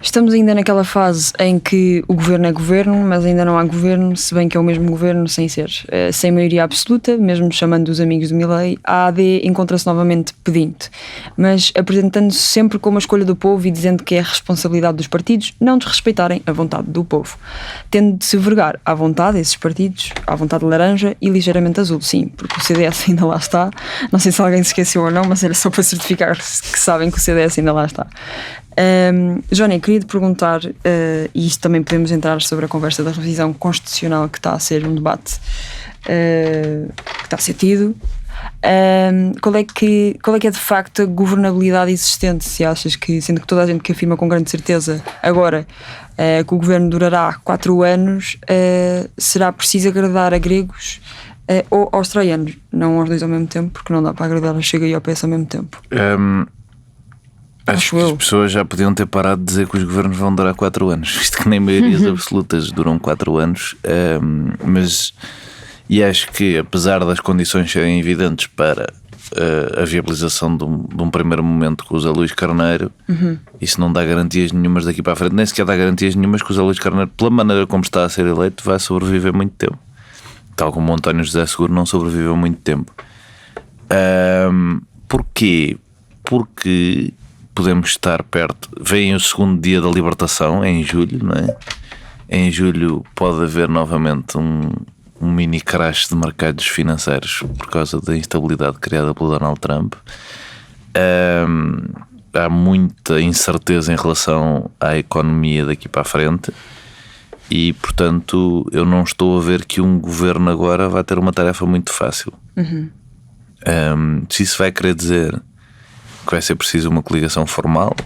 Estamos ainda naquela fase em que o governo é governo, mas ainda não há governo, se bem que é o mesmo governo sem ser. Sem maioria absoluta, mesmo chamando os amigos de Milei, a AD encontra-se novamente pedinte, mas apresentando-se sempre como a escolha do povo e dizendo que é a responsabilidade dos partidos não desrespeitarem a vontade do povo, tendo de se vergar à vontade esses partidos, à vontade laranja e ligeiramente azul, sim, porque o CDS ainda lá está. Não sei se alguém se esqueceu ou não, mas era só para certificar que sabem que o CDS ainda lá está. Johnny, queria te perguntar, e isto também podemos entrar sobre a conversa da revisão constitucional, que está a ser um debate que está a ser tido. Qual é que é de facto a governabilidade existente? Se achas que, sendo que toda a gente que afirma com grande certeza agora que o governo durará 4 anos, será preciso agradar a gregos ou australianos? Não aos dois ao mesmo tempo, porque não dá para agradar a Chega e ao PS ao mesmo tempo. Acho que as pessoas já podiam ter parado de dizer que os governos vão durar 4 anos, visto que nem maiorias absolutas duram 4 anos. E acho que, apesar das condições serem evidentes para a viabilização de um primeiro momento com o José Luís Carneiro, isso não dá garantias nenhumas daqui para a frente, nem sequer dá garantias nenhumas que o José Luís Carneiro, pela maneira como está a ser eleito, vai sobreviver muito tempo. Tal como o António José Seguro não sobreviveu muito tempo. Porquê? Porque podemos estar perto. Vem o segundo dia da libertação, em julho, não é? Em julho pode haver novamente um mini crash de mercados financeiros por causa da instabilidade criada pelo Donald Trump. Há muita incerteza em relação à economia daqui para a frente e, portanto, eu não estou a ver que um governo agora vai ter uma tarefa muito fácil. Se isso vai querer dizer que vai ser preciso uma coligação formal,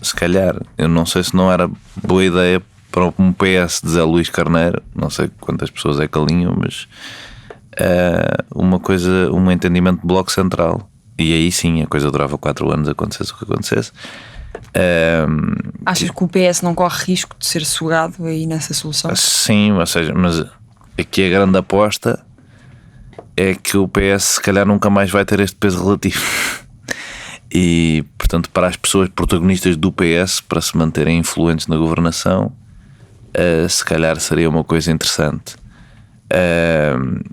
se calhar, eu não sei se não era boa ideia para um PS de Zé Luís Carneiro, não sei quantas pessoas é que alinham, mas um entendimento de bloco central, e aí sim a coisa durava 4 anos, acontecesse o que acontecesse. Achas que o PS não corre risco de ser sugado aí nessa solução? Sim, ou seja, mas aqui a grande aposta é que o PS se calhar nunca mais vai ter este peso relativo. E, portanto, para as pessoas protagonistas do PS, para se manterem influentes na governação, se calhar seria uma coisa interessante.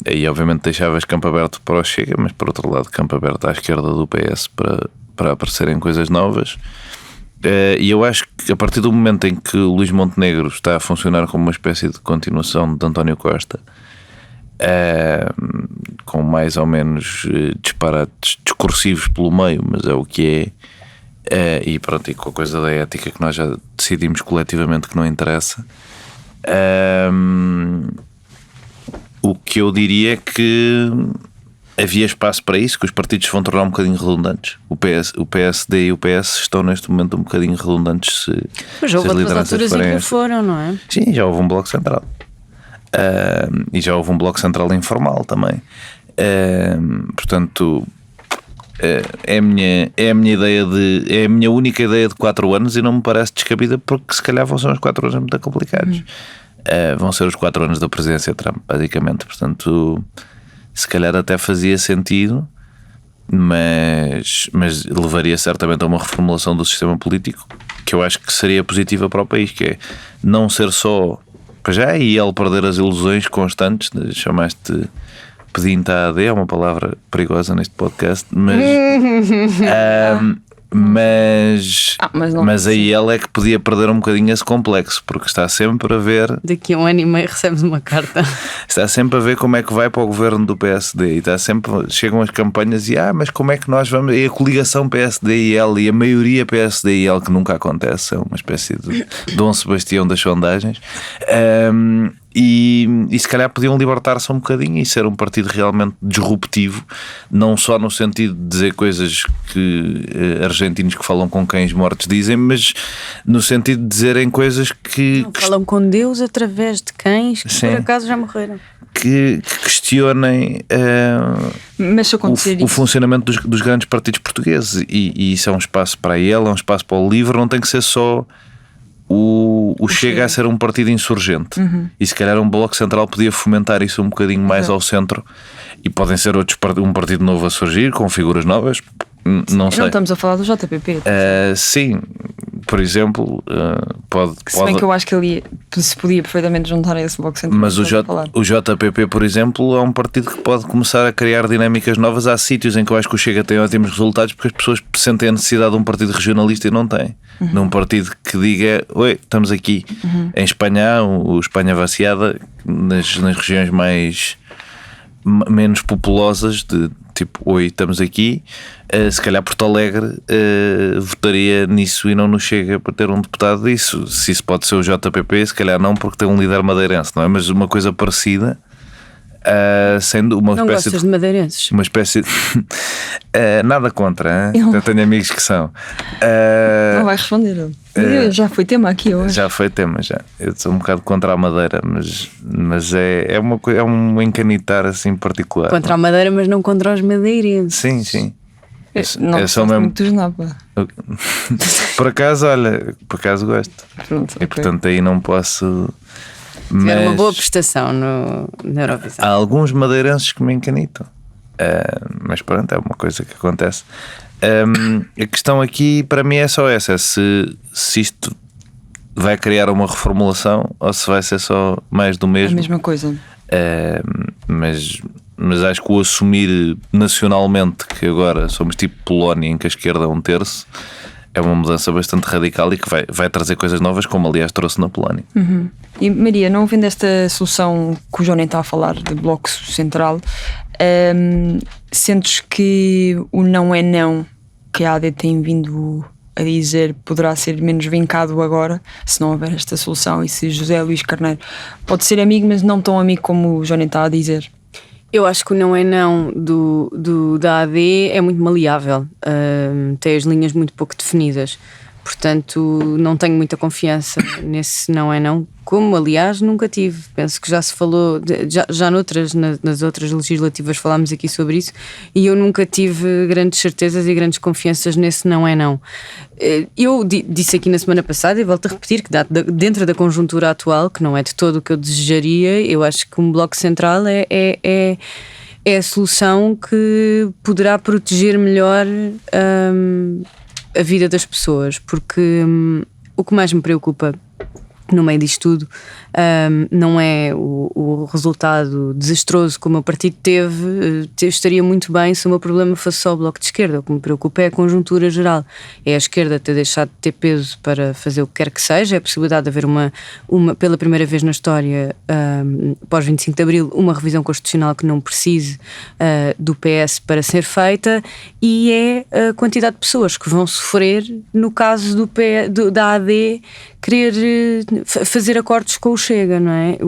Aí, obviamente, deixavas campo aberto para o Chega, mas, por outro lado, campo aberto à esquerda do PS para aparecerem coisas novas. E eu acho que, a partir do momento em que o Luís Montenegro está a funcionar como uma espécie de continuação de António Costa, com mais ou menos disparates discursivos pelo meio, mas é o que é, e pronto, e com a coisa da ética que nós já decidimos coletivamente que não interessa. O que eu diria é que havia espaço para isso, que os partidos vão tornar um bocadinho redundantes. O PSD e o PS estão neste momento um bocadinho redundantes. Mas houve outras alturas em que foram, não é? Sim, já houve um bloco central. E já houve um bloco central informal também. Portanto, é a minha única ideia de 4 anos e não me parece descabida, porque se calhar vão ser os 4 anos muito complicados. Vão ser os 4 anos da presidência Trump, basicamente. Portanto, se calhar até fazia sentido, mas levaria certamente a uma reformulação do sistema político que eu acho que seria positiva para o país, que é não ser só já e ele perder as ilusões constantes de chamaste pedinte à AD, é uma palavra perigosa neste podcast, mas aí ele é que podia perder um bocadinho esse complexo, porque está sempre a ver. Daqui a 1 ano e meio recebes uma carta. Está sempre a ver como é que vai para o governo do PSD e está sempre, chegam as campanhas e mas como é que nós vamos, e a coligação PSD-IL e a maioria PSD-IL, que nunca acontece, é uma espécie de Dom Sebastião das sondagens. E se calhar podiam libertar-se um bocadinho e ser um partido realmente disruptivo, não só no sentido de dizer coisas que argentinos que falam com cães mortos dizem, mas no sentido de dizerem coisas que falam com Deus através de cães que por acaso já morreram, que questionem mas o funcionamento dos grandes partidos portugueses, e isso é um espaço para ele, é um espaço para o livre, não tem que ser só o Chega a ser um partido insurgente. E se calhar um Bloco Central podia fomentar isso um bocadinho mais ao centro, e podem ser um partido novo a surgir com figuras novas. Não sei. Não estamos a falar do JPP. Sim, por exemplo, pode. Se bem que eu acho que ele se podia perfeitamente juntar a esse Bloco Central. Mas o JPP, por exemplo, é um partido que pode começar a criar dinâmicas novas. Há sítios em que eu acho que o Chega tem ótimos resultados porque as pessoas sentem a necessidade de um partido regionalista e não têm. Num partido que diga: oi, estamos aqui. Em Espanha, o Espanha vaciada, nas regiões menos populosas, de tipo, oi, estamos aqui. Se calhar Porto Alegre votaria nisso e não nos Chega para ter um deputado disso. Se isso pode ser o JPP, se calhar não, porque tem um líder madeirense, não é? Mas uma coisa parecida, sendo uma não espécie gostas de madeirenses? Uma espécie de... nada contra, eu tenho amigos que são. Não vai responder. Já foi tema aqui hoje. Já foi tema, já. Eu sou um bocado contra a Madeira, mas é um encanitar assim particular. Contra a Madeira, mas não contra os madeirenses. Sim. Não só mesmo muito dos Napa. Por acaso gosto. Pronto, e portanto aí não posso. Tiveram uma boa prestação na Eurovisão. Há alguns madeirenses que me encanitam, mas pronto, é uma coisa que acontece. A questão aqui para mim é só essa: se isto vai criar uma reformulação ou se vai ser só mais do mesmo. A mesma coisa. Mas acho que o assumir nacionalmente que agora somos tipo Polónia, em que a esquerda é um terço, é uma mudança bastante radical e que vai trazer coisas novas, como aliás trouxe na Polónia. E Maria, não havendo esta solução que o João nem está a falar, de Bloco Central, sentes que o não é não que a AD tem vindo a dizer poderá ser menos vincado agora, se não houver esta solução, e se José Luís Carneiro pode ser amigo, mas não tão amigo como o João nem está a dizer? Eu acho que o não é não da AD é muito maleável, tem as linhas muito pouco definidas, portanto não tenho muita confiança nesse não é não, como aliás nunca tive. Penso que já se falou, nas outras legislativas falámos aqui sobre isso, e eu nunca tive grandes certezas e grandes confianças nesse não é não. Eu disse aqui na semana passada e volto a repetir que dentro da conjuntura atual, que não é de todo o que eu desejaria, eu acho que um Bloco Central é a solução que poderá proteger melhor a vida das pessoas, porque o que mais me preocupa no meio disto tudo não é o resultado desastroso que o meu partido teve. Estaria muito bem se o meu problema fosse só o Bloco de Esquerda. O que me preocupa é a conjuntura geral, é a esquerda ter deixado de ter peso para fazer o que quer que seja, é a possibilidade de haver uma pela primeira vez na história, pós 25 de Abril, uma revisão constitucional que não precise do PS para ser feita, e é a quantidade de pessoas que vão sofrer no caso da AD querer fazer acordos com o Chega, não é?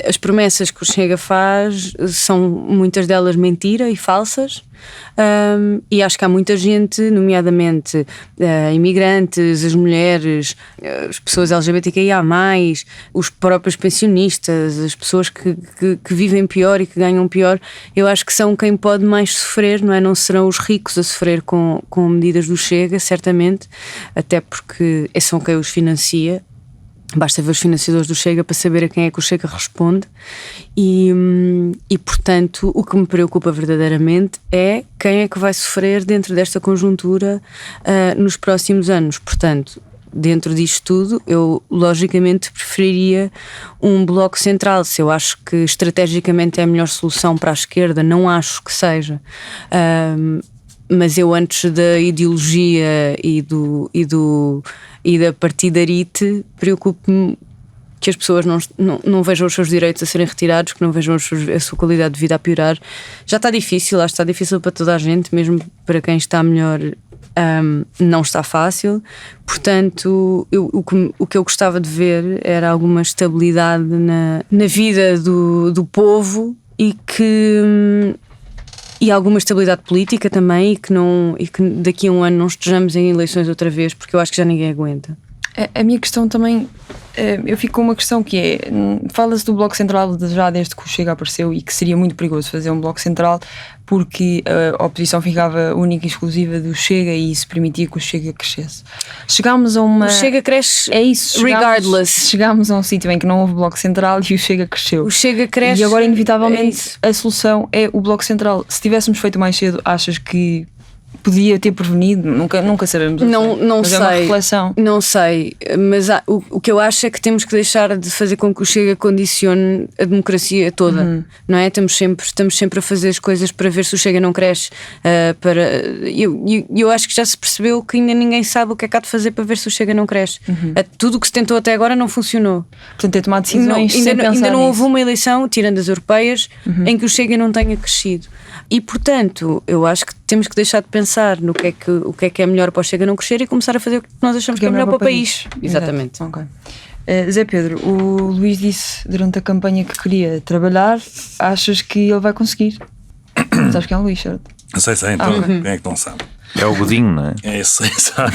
As promessas que o Chega faz são muitas delas mentira e falsas, e acho que há muita gente, nomeadamente imigrantes, as mulheres, as pessoas LGBTQIA+, os próprios pensionistas, as pessoas que vivem pior e que ganham pior. Eu acho que são quem pode mais sofrer, não é? Não serão os ricos a sofrer com medidas do Chega, certamente, até porque são quem os financia. Basta ver os financiadores do Chega para saber a quem é que o Chega responde, e portanto o que me preocupa verdadeiramente é quem é que vai sofrer dentro desta conjuntura nos próximos anos. Portanto, dentro disto tudo, eu logicamente preferiria um Bloco Central. Se eu acho que estrategicamente é a melhor solução para a esquerda, não acho que seja, mas eu, antes da ideologia e da partidarite, preocupo-me que as pessoas não vejam os seus direitos a serem retirados, que não vejam a sua qualidade de vida a piorar. Já está difícil, acho que está difícil para toda a gente, mesmo para quem está melhor. Não está fácil, portanto o que eu gostava de ver era alguma estabilidade na vida do povo e alguma estabilidade política também, e que daqui a um ano não estejamos em eleições outra vez, porque eu acho que já ninguém aguenta. A minha questão também, eu fico com uma questão que é, fala-se do Bloco Central já desde que o Chega apareceu, e que seria muito perigoso fazer um Bloco Central porque a oposição ficava única e exclusiva do Chega e isso permitia que o Chega crescesse. Chegámos a uma... O Chega cresce regardless. Chegámos a um sítio em que não houve Bloco Central e o Chega cresceu. O Chega cresce. E agora inevitavelmente a solução é o Bloco Central. Se tivéssemos feito mais cedo, achas que podia ter prevenido? Nunca sabemos. Não mas sei. É uma reflexão. Não sei, mas o que eu acho é que temos que deixar de fazer com que o Chega condicione a democracia toda, não é? Estamos sempre a fazer as coisas para ver se o Chega não cresce. Eu acho que já se percebeu que ainda ninguém sabe o que é que há de fazer para ver se o Chega não cresce. Tudo o que se tentou até agora não funcionou. Portanto, é tomar decisões ainda não houve uma eleição, tirando as europeias, em que o Chega não tenha crescido. E portanto, eu acho que temos que deixar de pensar no o que é melhor para o Chega não crescer e começar a fazer o que nós achamos que é melhor para o país. Exatamente. Okay. Zé Pedro, o Luís disse durante a campanha que queria trabalhar. Achas que ele vai conseguir? Sabes quem é o Luís, certo? Sei, então, quem é que não sabe? É o Godinho, não é? É isso, exato.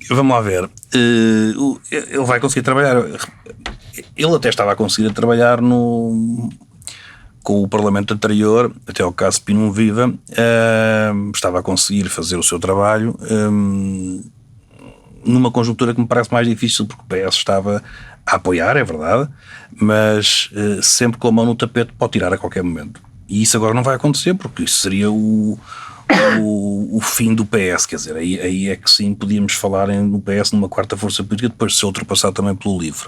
Vamos lá ver. Ele vai conseguir trabalhar. Ele até estava a conseguir trabalhar com o Parlamento anterior, até ao caso Pinum Viva, estava a conseguir fazer o seu trabalho numa conjuntura que me parece mais difícil, porque o PS estava a apoiar, é verdade, mas sempre com a mão no tapete pode tirar a qualquer momento. E isso agora não vai acontecer, porque isso seria o fim do PS, quer dizer, aí é que sim podíamos falar no PS numa quarta força política, depois de ser ultrapassado também pelo LIVRE.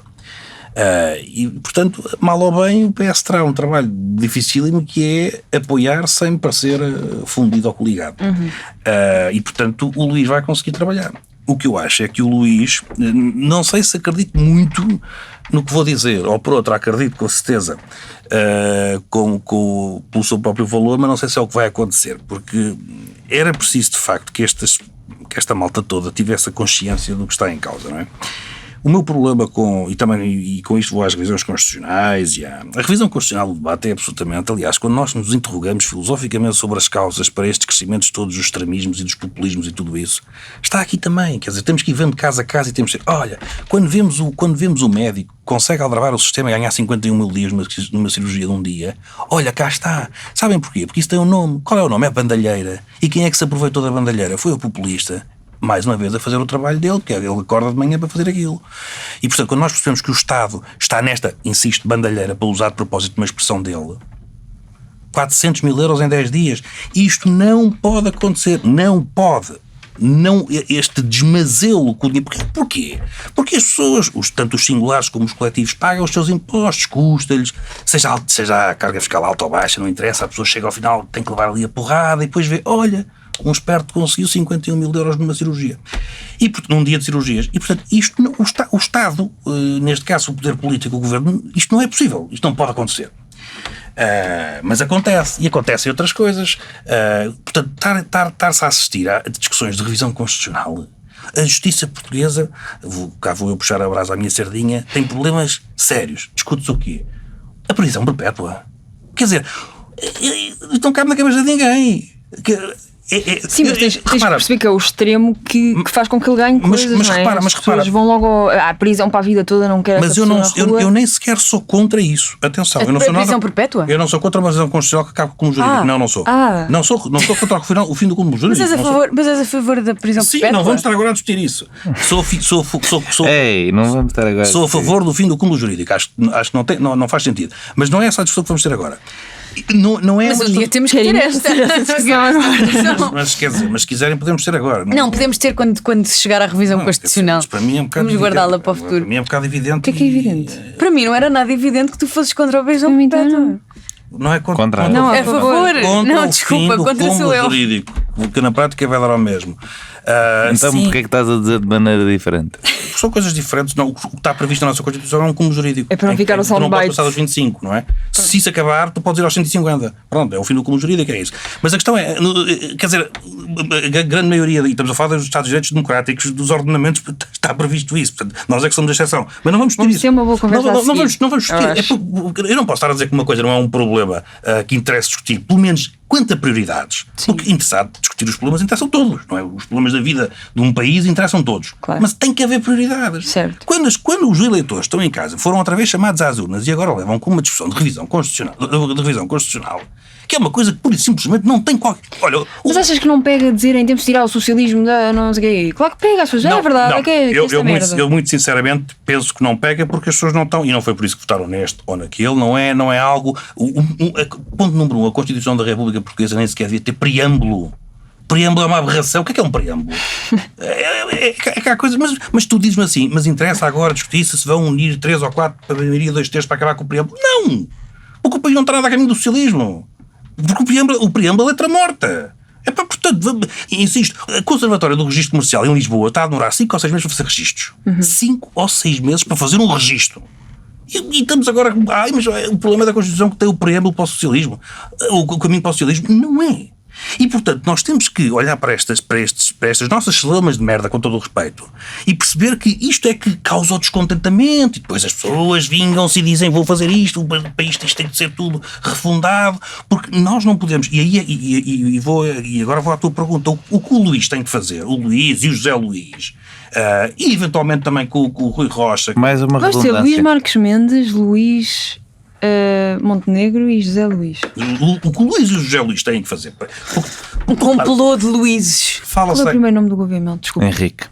E portanto, mal ou bem, o PS terá um trabalho dificílimo, que é apoiar sem parecer fundido ou coligado. E portanto o Luís vai conseguir trabalhar. O que eu acho é que o Luís, não sei se acredito muito no que vou dizer, ou por outro acredito com certeza pelo seu próprio valor, mas não sei se é o que vai acontecer, porque era preciso de facto que esta malta toda tivesse a consciência do que está em causa, não é? O meu problema e com isto vou às revisões constitucionais, a revisão constitucional do debate é absolutamente, aliás, quando nós nos interrogamos filosoficamente sobre as causas para estes crescimentos todos dos extremismos e dos populismos e tudo isso, está aqui também, quer dizer, temos que ir vendo casa a casa e temos que dizer, olha, quando vemos o médico que consegue aldrabar o sistema e ganhar 51 mil dias numa cirurgia de um dia, olha, cá está. Sabem porquê? Porque isso tem um nome. Qual é o nome? É bandalheira. E quem é que se aproveitou da bandalheira? Foi o populista. Mais uma vez a fazer o trabalho dele, que ele acorda de manhã para fazer aquilo. E portanto, quando nós percebemos que o Estado está nesta, insisto, bandalheira, para usar de propósito uma expressão dele, 400 mil euros em 10 dias, isto não pode acontecer, não pode. Não, este desmazelo com o dinheiro. Porquê? Porque as pessoas, tanto os singulares como os coletivos, pagam os seus impostos, custa-lhes, seja a carga fiscal alta ou baixa, não interessa, a pessoa chega ao final, tem que levar ali a porrada e depois vê, olha, um esperto conseguiu 51 mil euros numa cirurgia. E num dia de cirurgias. E portanto, o Estado, neste caso o poder político, o governo, isto não é possível, isto não pode acontecer. Mas acontece, e acontecem outras coisas. Portanto, estar-se a assistir a discussões de revisão constitucional, a justiça portuguesa, cá vou eu puxar a brasa à minha sardinha, tem problemas sérios. Discute-se o quê? A prisão perpétua. Quer dizer, não cabe na cabeça de ninguém. Sim, mas tens que perceber que é o extremo que faz com que ele ganhe coisas, mas não é? repara, As pessoas vão logo à prisão para a vida toda, não querem. Mas eu nem sequer sou contra isso. Atenção, eu não sou prisão perpétua? Eu não sou contra uma prisão constitucional que acabe com o jurídico. Não sou. Não sou contra o fim do cúmulo jurídico. Mas és a favor da prisão perpétua? Sim, não vamos estar agora a discutir isso. Ei, não vamos estar agora. Sou a favor do fim do cúmulo jurídico. Acho que não faz sentido. Mas não é essa a discussão que vamos ter agora. Não é, mas um dia temos que ter esta. Mas quer dizer, mas se quiserem podemos ter agora. Não, podemos ter quando chegar à revisão constitucional. Para mim é um bocado vamos guardá-la para o futuro. Para mim é um bocado evidente. O que é evidente? Para mim não era nada evidente que tu fosses contra a prisão perpétua. Não é contra. Não, é a favor. Não, desculpa, contra sou eu. Jurídico, porque na prática vai dar ao mesmo. Então porquê é que estás a dizer de maneira diferente? são coisas diferentes. Não, o que está previsto na nossa Constituição é um cúmulo jurídico. É para não ficar o soundbite. Tu não podes passar dos 25, não é? Se isso acabar, tu podes ir aos 150. Pronto, é o fim do cúmulo jurídico, é isso. Mas a questão é, quer dizer, a grande maioria, e estamos a falar dos Estados de Direitos Democráticos, dos ordenamentos, está previsto isso. Portanto, nós é que somos a exceção. Mas não vamos discutir isso. Ser uma boa conversa não vamos discutir. Eu não posso estar a dizer que uma coisa não é um problema que interessa discutir, pelo menos quanto a prioridades. Sim. Porque interessado discutir os problemas interessam todos, não é? Os problemas da vida de um país interessam todos. Claro. Mas tem que haver prioridades. Certo. Quando os eleitores estão em casa, foram outra vez chamados às urnas e agora levam com uma discussão de revisão constitucional, que é uma coisa que pura e simplesmente não tem qualquer... Olha, mas achas que não pega a dizer em temos de tirar o socialismo da não sei o quê? Claro que pega, as pessoas, é verdade. Não. Eu muito sinceramente penso que não pega porque as pessoas não estão, e não foi por isso que votaram neste ou naquele, não é algo... Ponto número 1, a Constituição da República Portuguesa nem sequer devia ter preâmbulo. Preâmbulo é uma aberração. O que é um preâmbulo? É coisa, mas tu dizes-me assim, mas interessa agora discutir se vão unir 3 ou 4 para a maioria 2/3 para acabar com o preâmbulo? Não! Porque o país não está nada a caminho do socialismo. Porque o preâmbulo é letra morta. Portanto, insisto, a Conservatória do Registro Comercial em Lisboa está a demorar 5 ou 6 meses para fazer registros. 5 ou 6 meses para fazer um registro. E estamos agora... mas o problema da Constituição é que tem o preâmbulo para o socialismo. O caminho para o socialismo não é. E, portanto, nós temos que olhar para estas nossas celemas de merda, com todo o respeito, e perceber que isto é que causa o descontentamento, e depois as pessoas vingam-se e dizem vou fazer isto, o país tem de ser tudo refundado, porque nós não podemos... E agora vou à tua pergunta. O que o Luís tem que fazer, o Luís e o José Luís, e eventualmente também com o Rui Rocha... Mais uma redundância. Vai ser Luís Marques Mendes, Luís... Montenegro e José Luís. O que o Luís e o José Luís têm que fazer? Um complô de Luíses. Qual é o primeiro nome do governo? Desculpa. Henrique.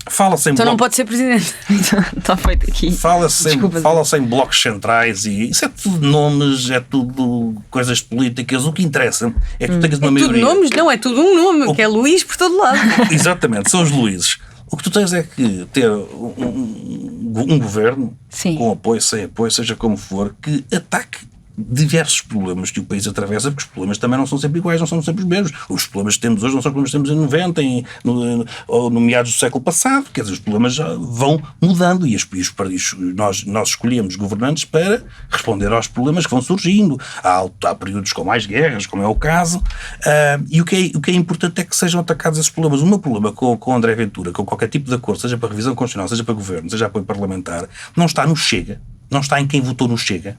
Fala-se em então não pode ser presidente. Está feito aqui. Fala-se em blocos centrais e isso é tudo nomes, é tudo coisas políticas. O que interessa é que tu tenhas uma maioria. Tudo nomes? Não, é tudo um nome, que é Luís por todo lado. Exatamente, são os Luíses. O que tu tens é que ter um governo, sim, com apoio, sem apoio, seja como for, que ataque diversos problemas que o país atravessa, porque os problemas também não são sempre iguais, não são sempre os mesmos. Os problemas que temos hoje não são os problemas que temos em 90, ou no meados do século passado. Quer dizer, os problemas já vão mudando e nós escolhemos governantes para responder aos problemas que vão surgindo. Há períodos com mais guerras, como é o caso, e o que é importante é que sejam atacados esses problemas. O meu problema com André Ventura, com qualquer tipo de acordo, seja para revisão constitucional, seja para governo, seja apoio parlamentar, não está no Chega, não está em quem votou no Chega.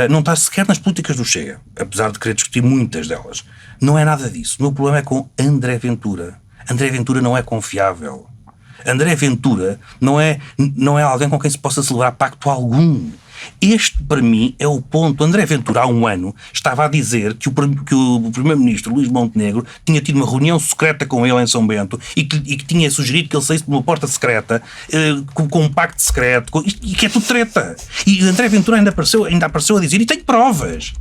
Não está sequer nas políticas do Chega, apesar de querer discutir muitas delas. Não é nada disso. O meu problema é com André Ventura. André Ventura não é confiável. André Ventura não é alguém com quem se possa celebrar pacto algum. Este, para mim, é o ponto. André Ventura, há um ano, estava a dizer que o primeiro-ministro Luís Montenegro tinha tido uma reunião secreta com ele em São Bento e que tinha sugerido que ele saísse por uma porta secreta, com um pacto secreto, e que é tudo treta. E André Ventura ainda apareceu a dizer, e tenho provas.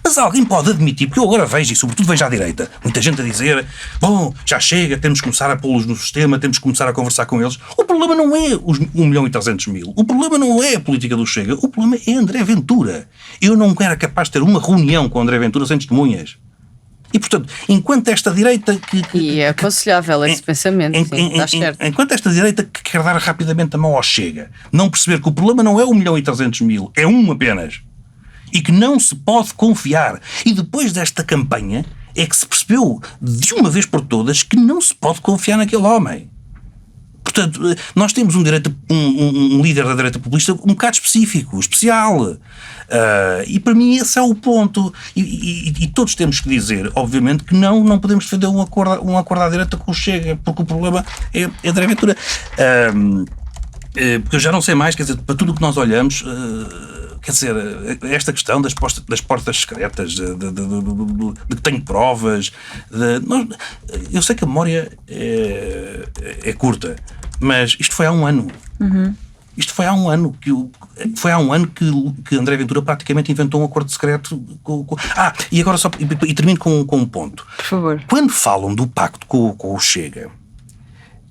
Mas alguém pode admitir, porque eu agora vejo, e sobretudo vejo à direita, muita gente a dizer, bom, já chega, temos que começar a pô-los no sistema, temos que começar a conversar com eles. O problema não é os 1.300.000, o problema não é a política do Chega, o problema é André Ventura. Eu não era capaz de ter uma reunião com André Ventura sem testemunhas. E, portanto, enquanto esta direita... E é aconselhável esse pensamento, sim, está certo. Enquanto esta direita que quer dar rapidamente a mão ao Chega, não perceber que o problema não é 1.300.000, é um apenas, e que não se pode confiar. E depois desta campanha é que se percebeu de uma vez por todas que não se pode confiar naquele homem. Portanto, nós temos um líder da direita populista um bocado especial. E para mim esse é o ponto. E todos temos que dizer, obviamente, que não podemos defender um acordo à direita com o Chega, porque o problema é André Ventura. Porque eu já não sei mais, quer dizer, para tudo o que nós olhamos... Quer dizer, esta questão das portas secretas, de que tenho provas, eu sei que a memória é curta, mas isto foi há um ano. Isto foi há um ano que André Ventura praticamente inventou um acordo secreto. E agora e termino com um ponto. Por favor. Quando falam do pacto com o Chega,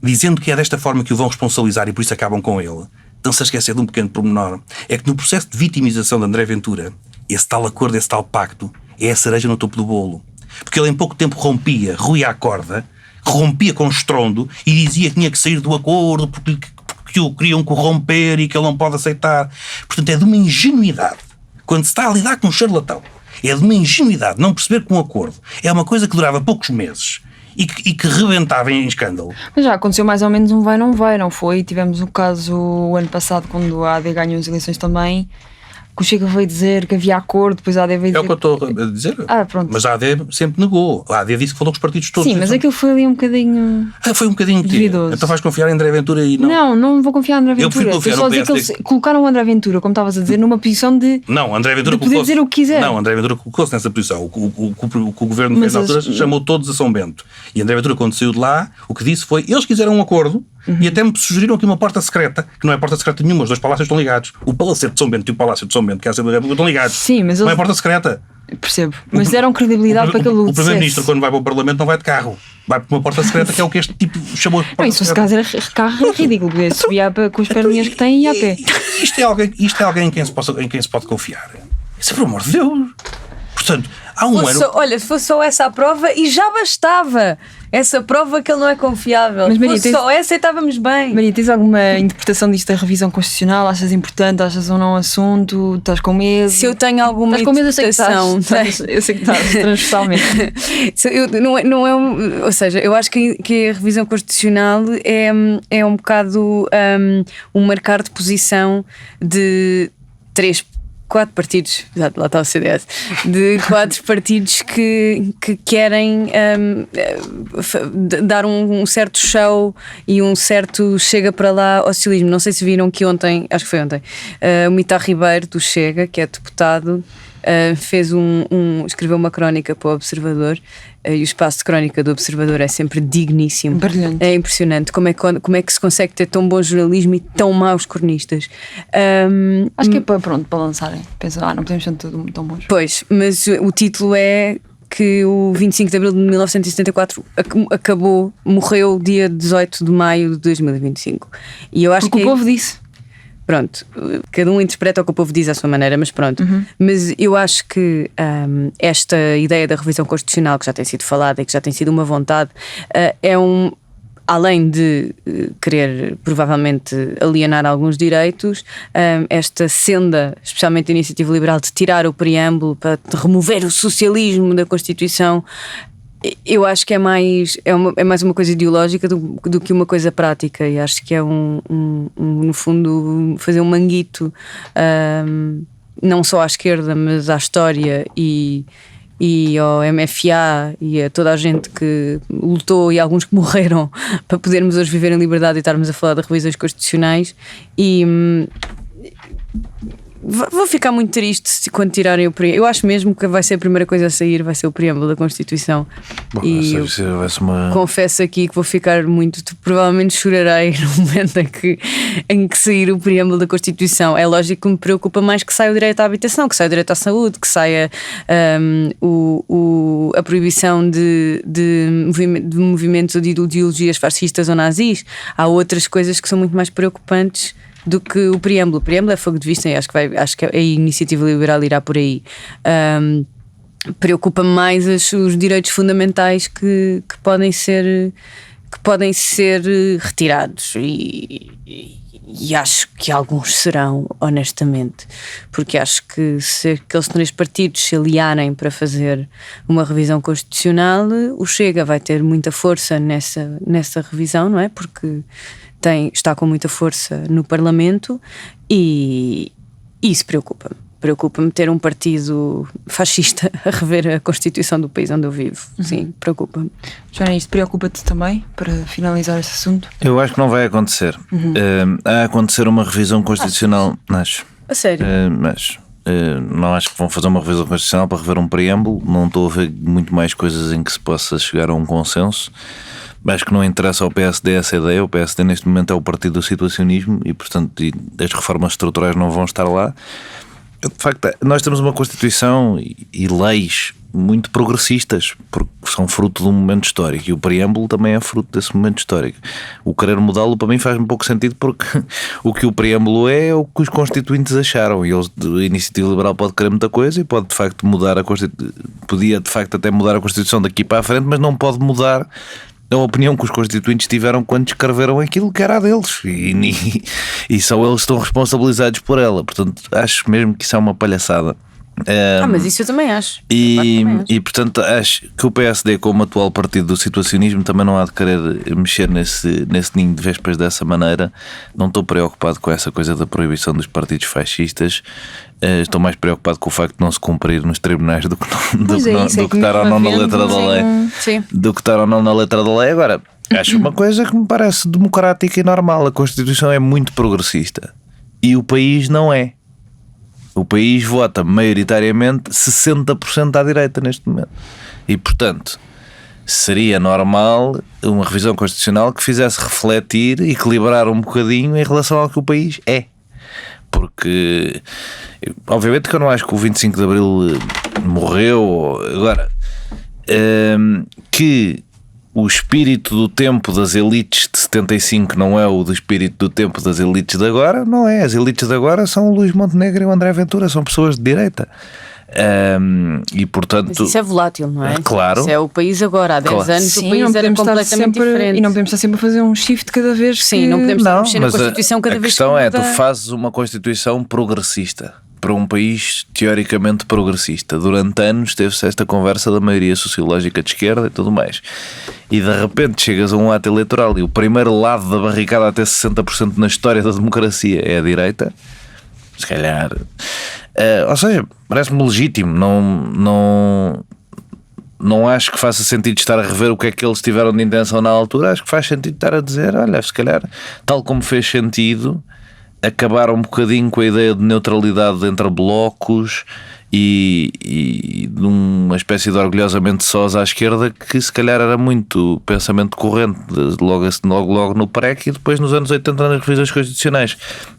dizendo que é desta forma que o vão responsabilizar e por isso acabam com ele, estão-se a esquecer de um pequeno pormenor. É que no processo de vitimização de André Ventura, esse tal acordo, esse tal pacto, é a cereja no topo do bolo. Porque ele em pouco tempo ruía a corda, que rompia com estrondo e dizia que tinha que sair do acordo porque o queriam corromper e que ele não pode aceitar. Portanto, é de uma ingenuidade. Quando se está a lidar com um charlatão, é de uma ingenuidade não perceber que um acordo é uma coisa que durava poucos meses e que rebentava em escândalo. Mas já aconteceu mais ou menos um vai, não foi? Tivemos um caso o ano passado, quando a AD ganhou as eleições também, que o Chega veio dizer que havia acordo, depois a AD veio dizer... É o que eu estou a dizer. Pronto. Mas a AD sempre negou. A AD disse que falou com os partidos todos. Sim, mas aquilo foi ali um bocadinho... Foi um bocadinho duvidoso. Então vais confiar em André Ventura e não... Não vou confiar em André Ventura. Eu prefiro só dizer que eles colocaram o André Ventura, como estavas a dizer, numa posição de... Não, André Ventura de poder dizer o que quiser. Não, André Ventura colocou-se nessa posição. O que o governo fez na altura chamou todos a São Bento. E André Ventura, quando saiu de lá, o que disse foi: eles quiseram um acordo e até me sugeriram aqui uma porta secreta, que não é porta secreta nenhuma, os dois palácios estão ligados. O Palacete de São Bento e o Palácio de São Bento, que é a Assembleia da República, estão ligados. Sim, mas não é porta secreta. Percebo. Mas deram credibilidade para que ele o Primeiro-Ministro, quando vai para o Parlamento, não vai de carro. Vai para uma porta secreta, que é o que este tipo chamou de porta secreta. Se caso era carro, é ridículo. Subia com as perninhas que tem e ia a pé. Isto é alguém em quem se pode confiar. Isso é, por amor de Deus. Portanto, há um ano... Olha, se fosse só essa a prova, e já bastava essa prova que ele não é confiável. Mas, Maria, só essa e estávamos bem. Maria, tens alguma interpretação disto da revisão constitucional? Achas importante? Achas ou não assunto? Estás com medo? Se eu tenho alguma interpretação... Eu sei que estás transversalmente. Ou seja, eu acho que a revisão constitucional é um bocado um marcar de posição de 4 partidos, exato, lá está o CDS, de 4 partidos que querem dar um certo show e um certo chega para lá ao socialismo. Não sei se viram que ontem, acho que foi ontem, o Mitar Ribeiro do Chega, que é deputado, fez escreveu uma crónica para o Observador, e o espaço de crónica do Observador é sempre digníssimo. Brilhante. É impressionante como é que se consegue ter tão bom jornalismo e tão maus cronistas. Acho que é para lançarem. Pensa, não podemos ser tão bons. Pois, mas o título é que o 25 de abril de 1974 morreu dia 18 de maio de 2025. E eu acho porque o povo disse. Pronto, cada um interpreta o que o povo diz à sua maneira, mas pronto. Mas eu acho que esta ideia da revisão constitucional, que já tem sido falada e que já tem sido uma vontade, além de querer provavelmente alienar alguns direitos, esta senda, especialmente a Iniciativa Liberal, de tirar o preâmbulo para remover o socialismo da Constituição, eu acho que é mais uma coisa ideológica do que uma coisa prática, e acho que é no fundo fazer um manguito não só à esquerda, mas à história e ao MFA e a toda a gente que lutou e alguns que morreram para podermos hoje viver em liberdade e estarmos a falar de revisões constitucionais. E vou ficar muito triste quando tirarem o preâmbulo. Eu acho mesmo que vai ser a primeira coisa a sair, vai ser o preâmbulo da Constituição. Bom, e confesso aqui que vou ficar provavelmente chorarei no momento em que sair o preâmbulo da Constituição. É lógico que me preocupa mais que saia o direito à habitação, que saia o direito à saúde, que saia a proibição de movimentos ou de ideologias fascistas ou nazis. Há outras coisas que são muito mais preocupantes do que o preâmbulo. O preâmbulo é fogo de vista e acho que a Iniciativa Liberal irá por aí. Preocupa-me mais os direitos fundamentais que podem ser retirados e acho que alguns serão, honestamente, porque acho que se aqueles 3 partidos se aliarem para fazer uma revisão constitucional, o Chega vai ter muita força nessa revisão, não é? Porque está com muita força no Parlamento e isso preocupa-me. Preocupa-me ter um partido fascista a rever a Constituição do país onde eu vivo. Sim, preocupa-me. Joana, isto preocupa-te também, para finalizar esse assunto? Eu acho que não vai acontecer. A acontecer uma revisão constitucional, acho. A sério? Mas não acho que vão fazer uma revisão constitucional para rever um preâmbulo. Não estou a ver muito mais coisas em que se possa chegar a um consenso. Acho que não interessa ao PSD essa ideia. O PSD neste momento é o partido do situacionismo e, portanto, as reformas estruturais não vão estar lá. De facto, nós temos uma Constituição e leis muito progressistas, porque são fruto de um momento histórico, e o preâmbulo também é fruto desse momento histórico. O querer mudá-lo para mim faz um pouco sentido, porque o que o preâmbulo é o que os constituintes acharam, e eles, a Iniciativa Liberal pode querer muita coisa e pode de facto mudar podia de facto até mudar a Constituição daqui para a frente, mas não pode mudar a opinião que os constituintes tiveram quando escreveram aquilo que era a deles e só eles estão responsabilizados por ela. Portanto, acho mesmo que isso é uma palhaçada. Mas isso eu também acho. E portanto acho que o PSD, como atual partido do situacionismo, também não há de querer mexer nesse ninho de vespas dessa maneira. Não estou preocupado com essa coisa da proibição dos partidos fascistas. Estou mais preocupado com o facto de não se cumprir nos tribunais do que estar ou não na letra da lei. Do que estar ou não na letra da lei. Agora, acho uma coisa que me parece democrática e normal. A Constituição é muito progressista e o país não é. O país vota maioritariamente 60% à direita neste momento. E, portanto, seria normal uma revisão constitucional que fizesse refletir e equilibrar um bocadinho em relação ao que o país é. Porque, obviamente que eu não acho que o 25 de Abril morreu. Agora, que o espírito do tempo das elites de 75 não é o do espírito do tempo das elites de agora, não é. As elites de agora são o Luís Montenegro e o André Ventura, são pessoas de direita. E portanto, mas isso é volátil, não é? Claro. Isso é o país agora. Há 10 anos sim, o país era completamente diferente. E não podemos estar sempre a fazer um shift cada vez. Sim, não podemos mexer na Constituição cada vez que a questão é, tu fazes uma Constituição progressista para um país teoricamente progressista. Durante anos teve-se esta conversa da maioria sociológica de esquerda e tudo mais. E de repente chegas a um ato eleitoral e o primeiro lado da barricada a ter 60% na história da democracia é a direita. Se calhar... ou seja, parece-me legítimo. Não acho que faça sentido estar a rever o que é que eles tiveram de intenção na altura. Acho que faz sentido estar a dizer, olha, se calhar, tal como fez sentido acabar um bocadinho com a ideia de neutralidade entre blocos e de uma espécie de orgulhosamente sós à esquerda, que se calhar era muito pensamento corrente logo no PREC, e depois nos anos 80 nas revisões constitucionais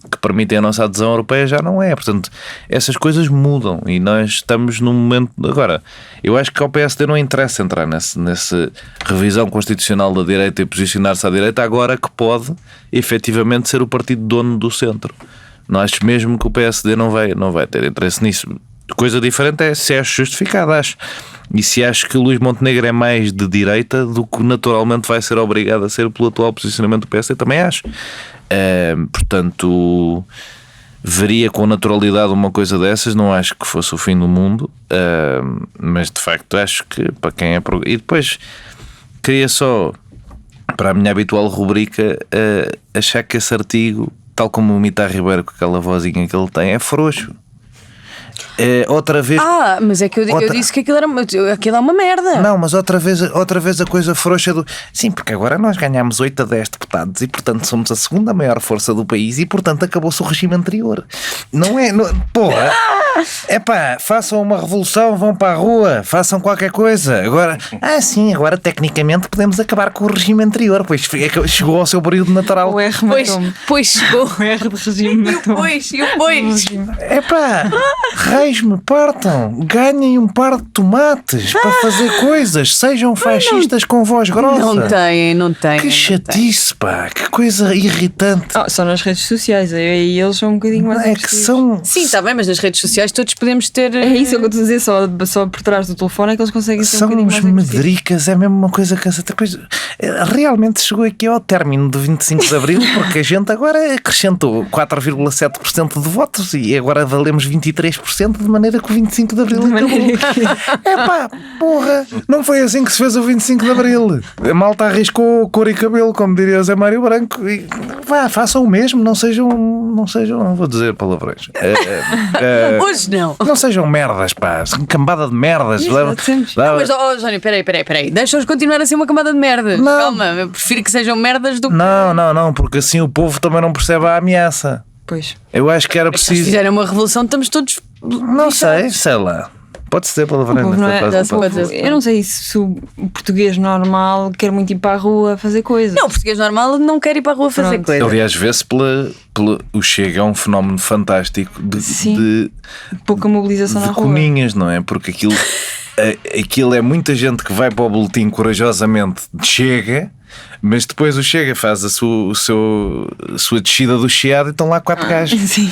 que permitem a nossa adesão europeia já não é. Portanto, essas coisas mudam e nós estamos num momento... Agora, eu acho que ao PSD não interessa entrar nessa revisão constitucional da direita e posicionar-se à direita agora que pode efetivamente ser o partido dono do centro. Não acho mesmo que o PSD não vai ter interesse nisso. Coisa diferente é se acho justificado, acho. E se acho que o Luís Montenegro é mais de direita do que naturalmente vai ser obrigado a ser pelo atual posicionamento do PSD, também acho. Portanto, veria com naturalidade uma coisa dessas, não acho que fosse o fim do mundo, mas de facto acho que para quem é... E depois queria só, para a minha habitual rubrica, achar que esse artigo, tal como o Mitar Ribeiro com aquela vozinha que ele tem, é frouxo. Outra vez. Mas é que eu disse que aquilo é uma merda. Não, mas outra vez a coisa frouxa do. Sim, porque agora nós ganhamos 8 a 10 deputados e portanto somos a segunda maior força do país e portanto acabou-se o regime anterior. Não é? Porra! Façam uma revolução, vão para a rua, façam qualquer coisa. Agora, sim, agora tecnicamente podemos acabar com o regime anterior, pois chegou ao seu período natural. O R pois chegou. O R de regime. E o pois. Reis me partam, ganhem um par de tomates para fazer coisas, sejam fascistas com voz grossa. Não têm. Que chatice, que coisa irritante. Só nas redes sociais, aí eles são um bocadinho mais. É que são. Sim, está bem, mas nas redes sociais todos podemos ter. É isso que eu estou a dizer, só por trás do telefone é que eles conseguem ser são um bocadinho uns mais medricas, é mesmo uma coisa cansada. Realmente chegou aqui ao término do 25 de Abril, porque a gente agora acrescentou 4,7% de votos e agora valemos 23%, de maneira que o 25 de Abril acabou. Porra, não foi assim que se fez o 25 de Abril. A malta arriscou cor e cabelo, como diria o Zé Mário Branco, e façam o mesmo, não sejam, não vou dizer palavrões. Hoje não. Não sejam merdas, cambada de merdas. Mas, Jónio, peraí. Deixa-os continuar a ser uma camada de merdas. Não. Calma, eu prefiro que sejam merdas do que... Não, porque assim o povo também não percebe a ameaça. Pois. Eu acho que era preciso... Se fizerem uma revolução, estamos todos... Não sei lá. Pode-se dizer palavrões nesta fase. Eu não sei se o português normal quer muito ir para a rua fazer coisas. Não, o português normal não quer ir para a rua fazer coisas. Aliás, vê-se o Chega é um fenómeno fantástico de pouca mobilização na rua. Coninhas, não é? Porque aquilo é muita gente que vai para o boletim corajosamente de Chega Mas depois o Chega faz a sua descida do Chiado e estão lá 4 gajos. Sim.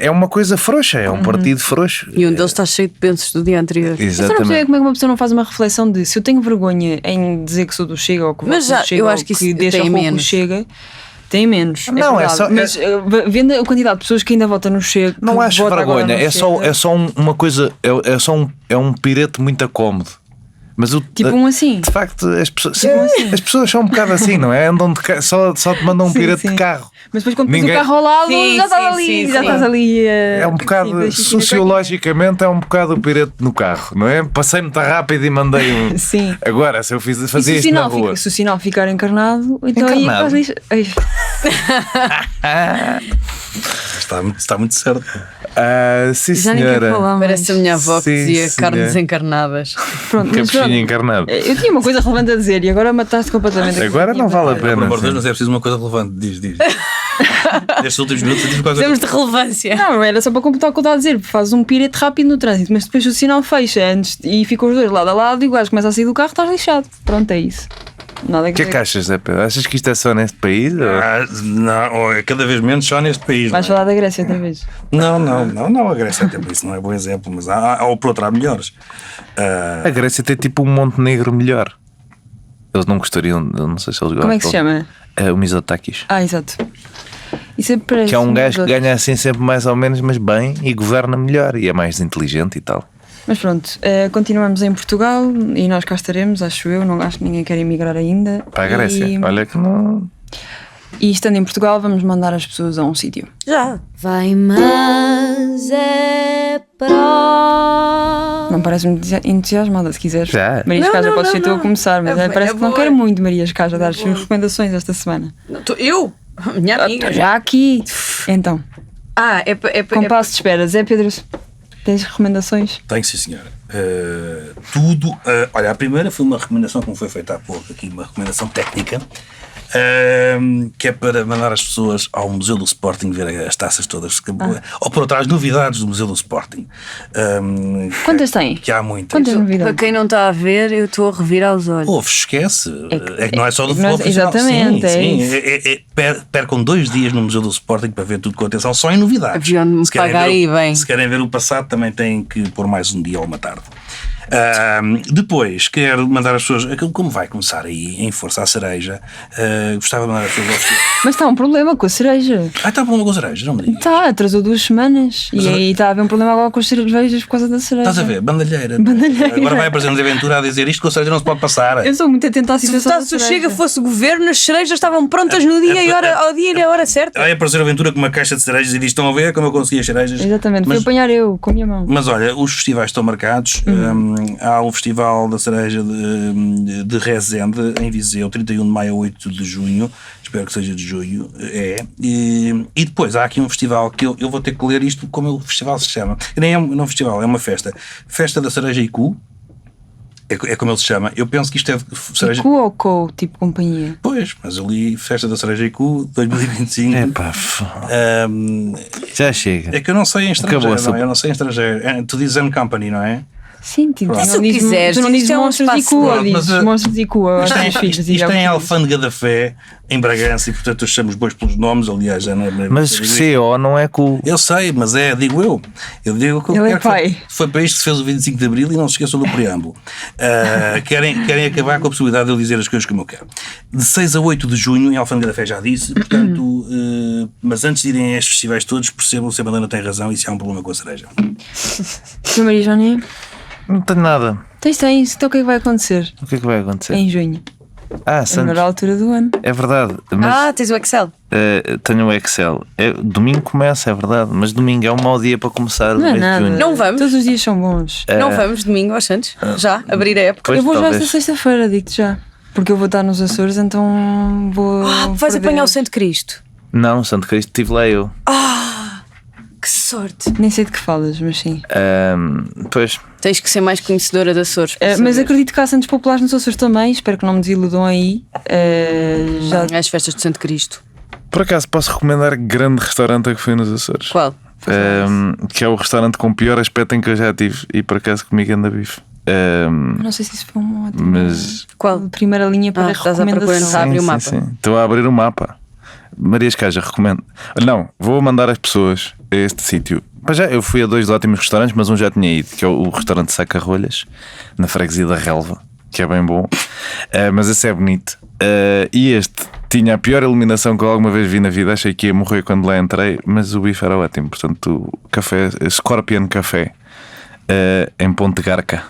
É uma coisa frouxa, é um partido frouxo. E um deles está cheio de pensos do dia anterior. Mas eu não percebo como é que uma pessoa não faz uma reflexão de se eu tenho vergonha em dizer que sou do Chega ou que voto do Chega, eu ou acho que isso deixa tem roupa menos. o Chega, tem menos. Não, é só- Mas vendo a quantidade de pessoas que ainda votam no Chega, Não que acho vota agora vergonha, no Chega, é só uma coisa, é um pirete muito acómodo. Mas tipo um assim. de facto, as pessoas são um bocado assim, não é? Andam só te mandam um Sim, pirete sim. de carro. Mas depois quando Ninguém- pões o carro ao lado, Sim, já estás sim, ali, sim, já sim. estás ali. É um bocado, sociologicamente, é um bocado o pirete no carro, não é? Passei muito rápido e mandei um. Sim. Agora, se eu E se fazia o isto na sinal rua. se o sinal ficar encarnado, então aí Encarnado? faz lixo. Ai, Está muito certo. Sim, já nem quero senhora. falar. Parece a minha avó que Sim, dizia senhora. carnes encarnadas. Pronto, mas Capuchinho pronto. encarnado. Eu tinha uma coisa relevante a dizer e agora mataste completamente. Agora não vale a Pelo pena. amor de Deus, sim. mas é preciso uma coisa relevante. Diz. Nestes últimos minutos, diz qualquer Temos coisa. de relevância. Não, era só para completar o que eu estava a dizer. Fazes um pirete rápido no trânsito, mas depois o sinal fecha antes e ficam os dois lado a lado e o gajo começa a sair do carro, estás lixado. Pronto, é isso. Nada O que é que achas, Zé Pedro? Achas que isto é só neste país? Ou... Não, é cada vez menos só neste país. Vais não é? falar da Grécia outra vez. Não, a Grécia até por isso não é bom exemplo, mas ou por outro há melhores. A Grécia tem tipo um Montenegro melhor. Eles não gostariam, eu não sei se eles gostam. Como é que se chama? O Mitsotakis. Exato. Isso é para Que é um gajo que ganha assim sempre mais ou menos, mas bem, e governa melhor e é mais inteligente e tal. Mas pronto, continuamos em Portugal e nós cá estaremos, acho eu. Não acho que ninguém quer emigrar ainda. Para a Grécia. Olha que não. E estando em Portugal, vamos mandar as pessoas a um sítio. Já. Vai, mas é pró. Não parece-me entusiasmada, se quiseres. Já. Marias Não, Caja, não, podes ser não, tu a não. começar, mas É parece que não boa. quero muito Marias Caja dar as suas recomendações esta semana. Eu? Minha amiga. Já aqui. Então, compasso de espera. Zé Pedro, tens recomendações? Tenho, sim, senhora. Olha, a primeira foi uma recomendação que me foi feita há pouco, aqui uma recomendação técnica, que é para mandar as pessoas ao Museu do Sporting ver as taças todas, ou por outras novidades do Museu do Sporting. Quantas tem? Que há muitas. Quantas Para novidades? quem não está a ver, eu estou a revirar os olhos. Ouve, esquece. É que não é só do não é- futebol profissional. exatamente, Sim, é sim. Percam 2 dias no Museu do Sporting para ver tudo com atenção, só em novidades. Haviam de me Se querem pagar ver aí bem. Se querem ver o passado, também têm que pôr mais um dia ou uma tarde. Depois, quero mandar as pessoas, aquilo como vai começar aí em força a cereja, gostava de mandar as pessoas ao... Mas está um problema com a cereja. Está bom com a cereja, não me digas. Está, atrasou 2 semanas. E aí está a haver um problema agora com as cervejas por causa da cereja. Estás a ver? Bandalheira. Bandalheira. Agora vai aparecer-nos Aventura a dizer isto com a cereja não se pode passar. Eu sou muito atenta à situação da Se o cereja. Chega fosse governo, as cerejas estavam prontas no dia e ao dia e a hora certa. Vai aparecer a Aventura com uma caixa de cerejas e diz: estão a ver como eu consegui as cerejas? Exatamente, Mas- fui apanhar eu com a minha mão. Mas olha, os festivais estão marcados. Há o Festival da Cereja de Rezende, em Viseu, 31 de maio a 8 de junho. Espero que seja de junho. E depois há aqui um festival que eu vou ter que ler isto como o festival se chama. Nem é um festival, é uma festa. Festa da Cereja e Cu. É como ele se chama. Eu penso que isto é de cereja. Co ou co, tipo companhia? Pois, mas eu li Festa da Cereja e Cu 2025. Epá, já chega. É que eu não sei em Acabou estrangeiro, a sopa. não é? Eu não sei em estrangeiro. Tu dizes Company, não é? Sim, tipo, Pronto. Se quiseres, tu não isto dizes é um monstros de espaço cu, pronto, dizes mas, monstros de cu aos Isto teus filhos. é em Alfândega da Fé, em Bragança, e portanto eu chamo os bois pelos nomes, aliás, já não é. Mas CO não é cool. Eu sei, mas digo eu. Eu digo que eu Ele é quero que pai. foi para isto que se fez o 25 de Abril e não se esqueçam do preâmbulo. Querem acabar com a possibilidade de eu dizer as coisas como eu quero. De 6 a 8 de junho, em Alfândega da Fé já disse, portanto, mas antes de irem a estes festivais todos, percebam se a Madalena tem razão e se há um problema com a cereja. Sr. Maria Johnny, Não tenho nada. tens, então o que é que vai acontecer O que é que vai acontecer? em junho? Ah, É a Santos. melhor altura do ano. É verdade. Mas Tens o Excel. tenho o Excel. Domingo começa, é verdade. Mas domingo é um mau dia para começar o Não é mês de nada. junho. Não vamos. Todos os dias são bons. Não vamos domingo aos Santos? Já? Abrir a época? Pois, Eu vou já talvez. esta sexta-feira, digo-te já. Porque eu vou estar nos Açores, então vou. Vais perder. apanhar o Santo Cristo. Não, Santo Cristo, estive lá eu. Que sorte. Nem sei de que falas, mas sim. Pois, Tens que ser mais conhecedora de Açores. para Mas saber. acredito que há santos populares nos Açores também. Espero que não me desiludam aí. Já As festas de Santo Cristo. por acaso posso recomendar grande restaurante a que fui nos Açores. Qual? Que é o restaurante com o pior aspecto em que eu já tive. E por acaso comi ganda bife. Não sei se isso foi uma ótima. Mas... Qual? Primeira linha para estás a procurar, recomendação. abrir o mapa. Sim. Estou a abrir o mapa. Maria Escaja, recomendo. Não, vou mandar as pessoas a este sítio. Mas já, eu fui a 2 ótimos restaurantes, mas um já tinha ido, que é o restaurante Saca-Rolhas, na freguesia da Relva, que é bem bom. Mas esse é bonito. E este tinha a pior iluminação que eu alguma vez vi na vida. Achei que ia morrer quando lá entrei, mas o bife era ótimo. Portanto, o café, Scorpion Café, em Ponte Garca.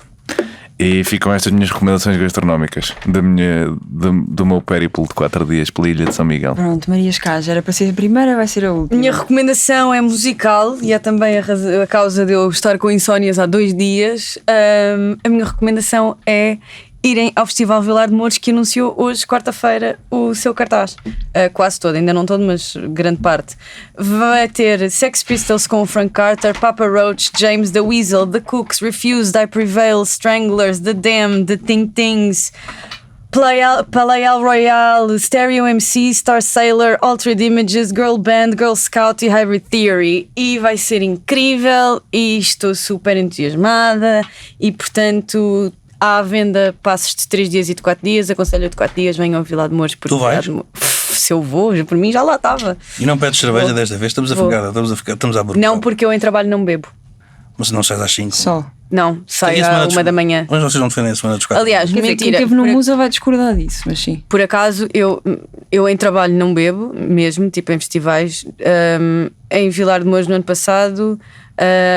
E ficam estas minhas recomendações gastronómicas do meu périplo de 4 dias pela Ilha de São Miguel. Pronto, Maria Escaja, era para ser a primeira, vai ser a última. Minha recomendação é musical e é também a causa de eu estar com insónias há 2 dias. A minha recomendação é irem ao Festival Vilar de Mouros, que anunciou hoje, quarta-feira, o seu cartaz. Quase todo, ainda não todo, mas grande parte. Vai ter Sex Pistols com o Frank Carter, Papa Roach, James the Weasel, The Cooks, Refused, I Prevail, Stranglers, The Damned, The Ting Tings, Palael Royale, Stereo MC, Star Sailor, Altered Images, Girl Band, Girl Scout e Hybrid Theory. E vai ser incrível e estou super entusiasmada e, portanto... Há à venda passos de 3 dias e de 4 dias. Aconselho de 4 dias, venham ao Vilar de Mouros. Tu vais? Se eu vou, por mim já lá estava. E não pedes cerveja desta vez? Estamos a burro. Não, porque eu em trabalho não bebo. Mas não sais às 5? Só. Não, saio à 1 da manhã. Mas vocês não defendem a semana dos 4 Aliás, Quem mentira. esteve no Musa vai discordar disso, mas sim. Por acaso, eu em trabalho não bebo, mesmo, tipo em festivais. Em Vilar de Mouros no ano passado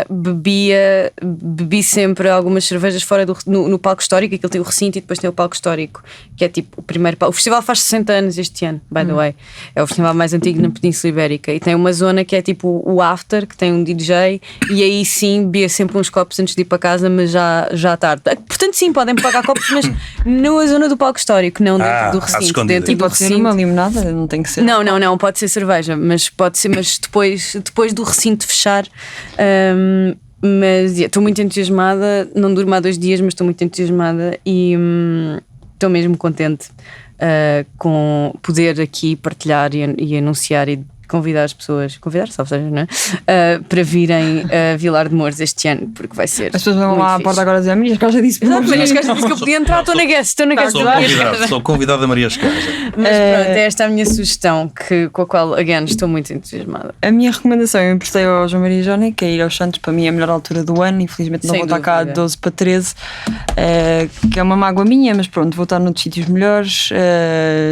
bebi sempre algumas cervejas fora no palco histórico. Aquilo tem o recinto e depois tem o palco histórico, que é tipo o primeiro palco. O festival faz 60 anos este ano, by the way. É o festival mais antigo na Península Ibérica e tem uma zona que é tipo o after, que tem um DJ, e aí sim bebia sempre uns copos antes de ir para casa, mas já à tarde. Portanto sim, podem pagar copos, mas na zona do palco histórico, não dentro do recinto. E pode ser uma limonada, não tem que ser. Não, pode ser cerveja, mas pode ser, mas depois do recinto fechar. Mas estou muito entusiasmada. Não durmo há 2 dias, mas estou muito entusiasmada e estou mesmo contente com poder aqui partilhar e anunciar e convidar as pessoas, ou seja, não é? Para virem a Vilar de Mouros este ano, porque vai ser. As pessoas vão lá à porta agora dizer: Maria Escaja disse que eu podia entrar, estou na guest. Sou convidado da Maria Escaja. Mas pronto, é esta a minha sugestão, com a qual, again, estou muito entusiasmada. A minha recomendação, eu emprestei ao João Maria Jónia, que é ir aos Santos. Para mim é a melhor altura do ano. Infelizmente não vou estar cá de 12 para 13, que é uma mágoa minha, mas pronto, vou estar noutros sítios melhores,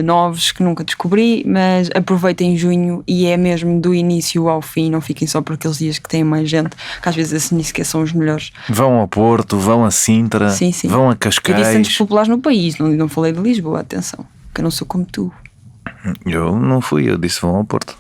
novos, que nunca descobri. Mas aproveitem em junho e é mesmo do início ao fim, não fiquem só por aqueles dias que têm mais gente, que às vezes esses nem sequer são os melhores. Vão ao Porto, vão a Sintra, sim. vão a Cascais. Eu disse Santos populares no país, não falei de Lisboa, atenção, que eu não sou como tu. Eu não fui, eu disse vão ao Porto.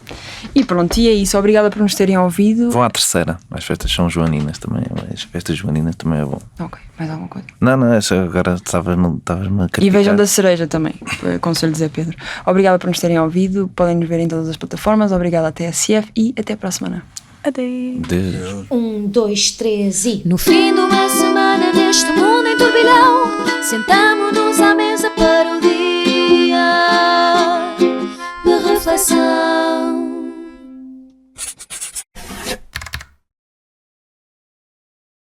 E pronto, e é isso, obrigada por nos terem ouvido. Vão à Terceira, as festas são joaninas também, as festas joaninas também é bom. Ok, mais alguma coisa? Não, essa agora estavas-me a criticar. E vejam da Cereja também, aconselho dizer Pedro. Obrigada por nos terem ouvido, podem nos ver em todas as plataformas, obrigada à TSF e até para a semana. Adeus. 1, 2, 3 e... No fim de uma semana neste mundo em turbilhão, sentamo-nos à mesa para o dia de reflexão.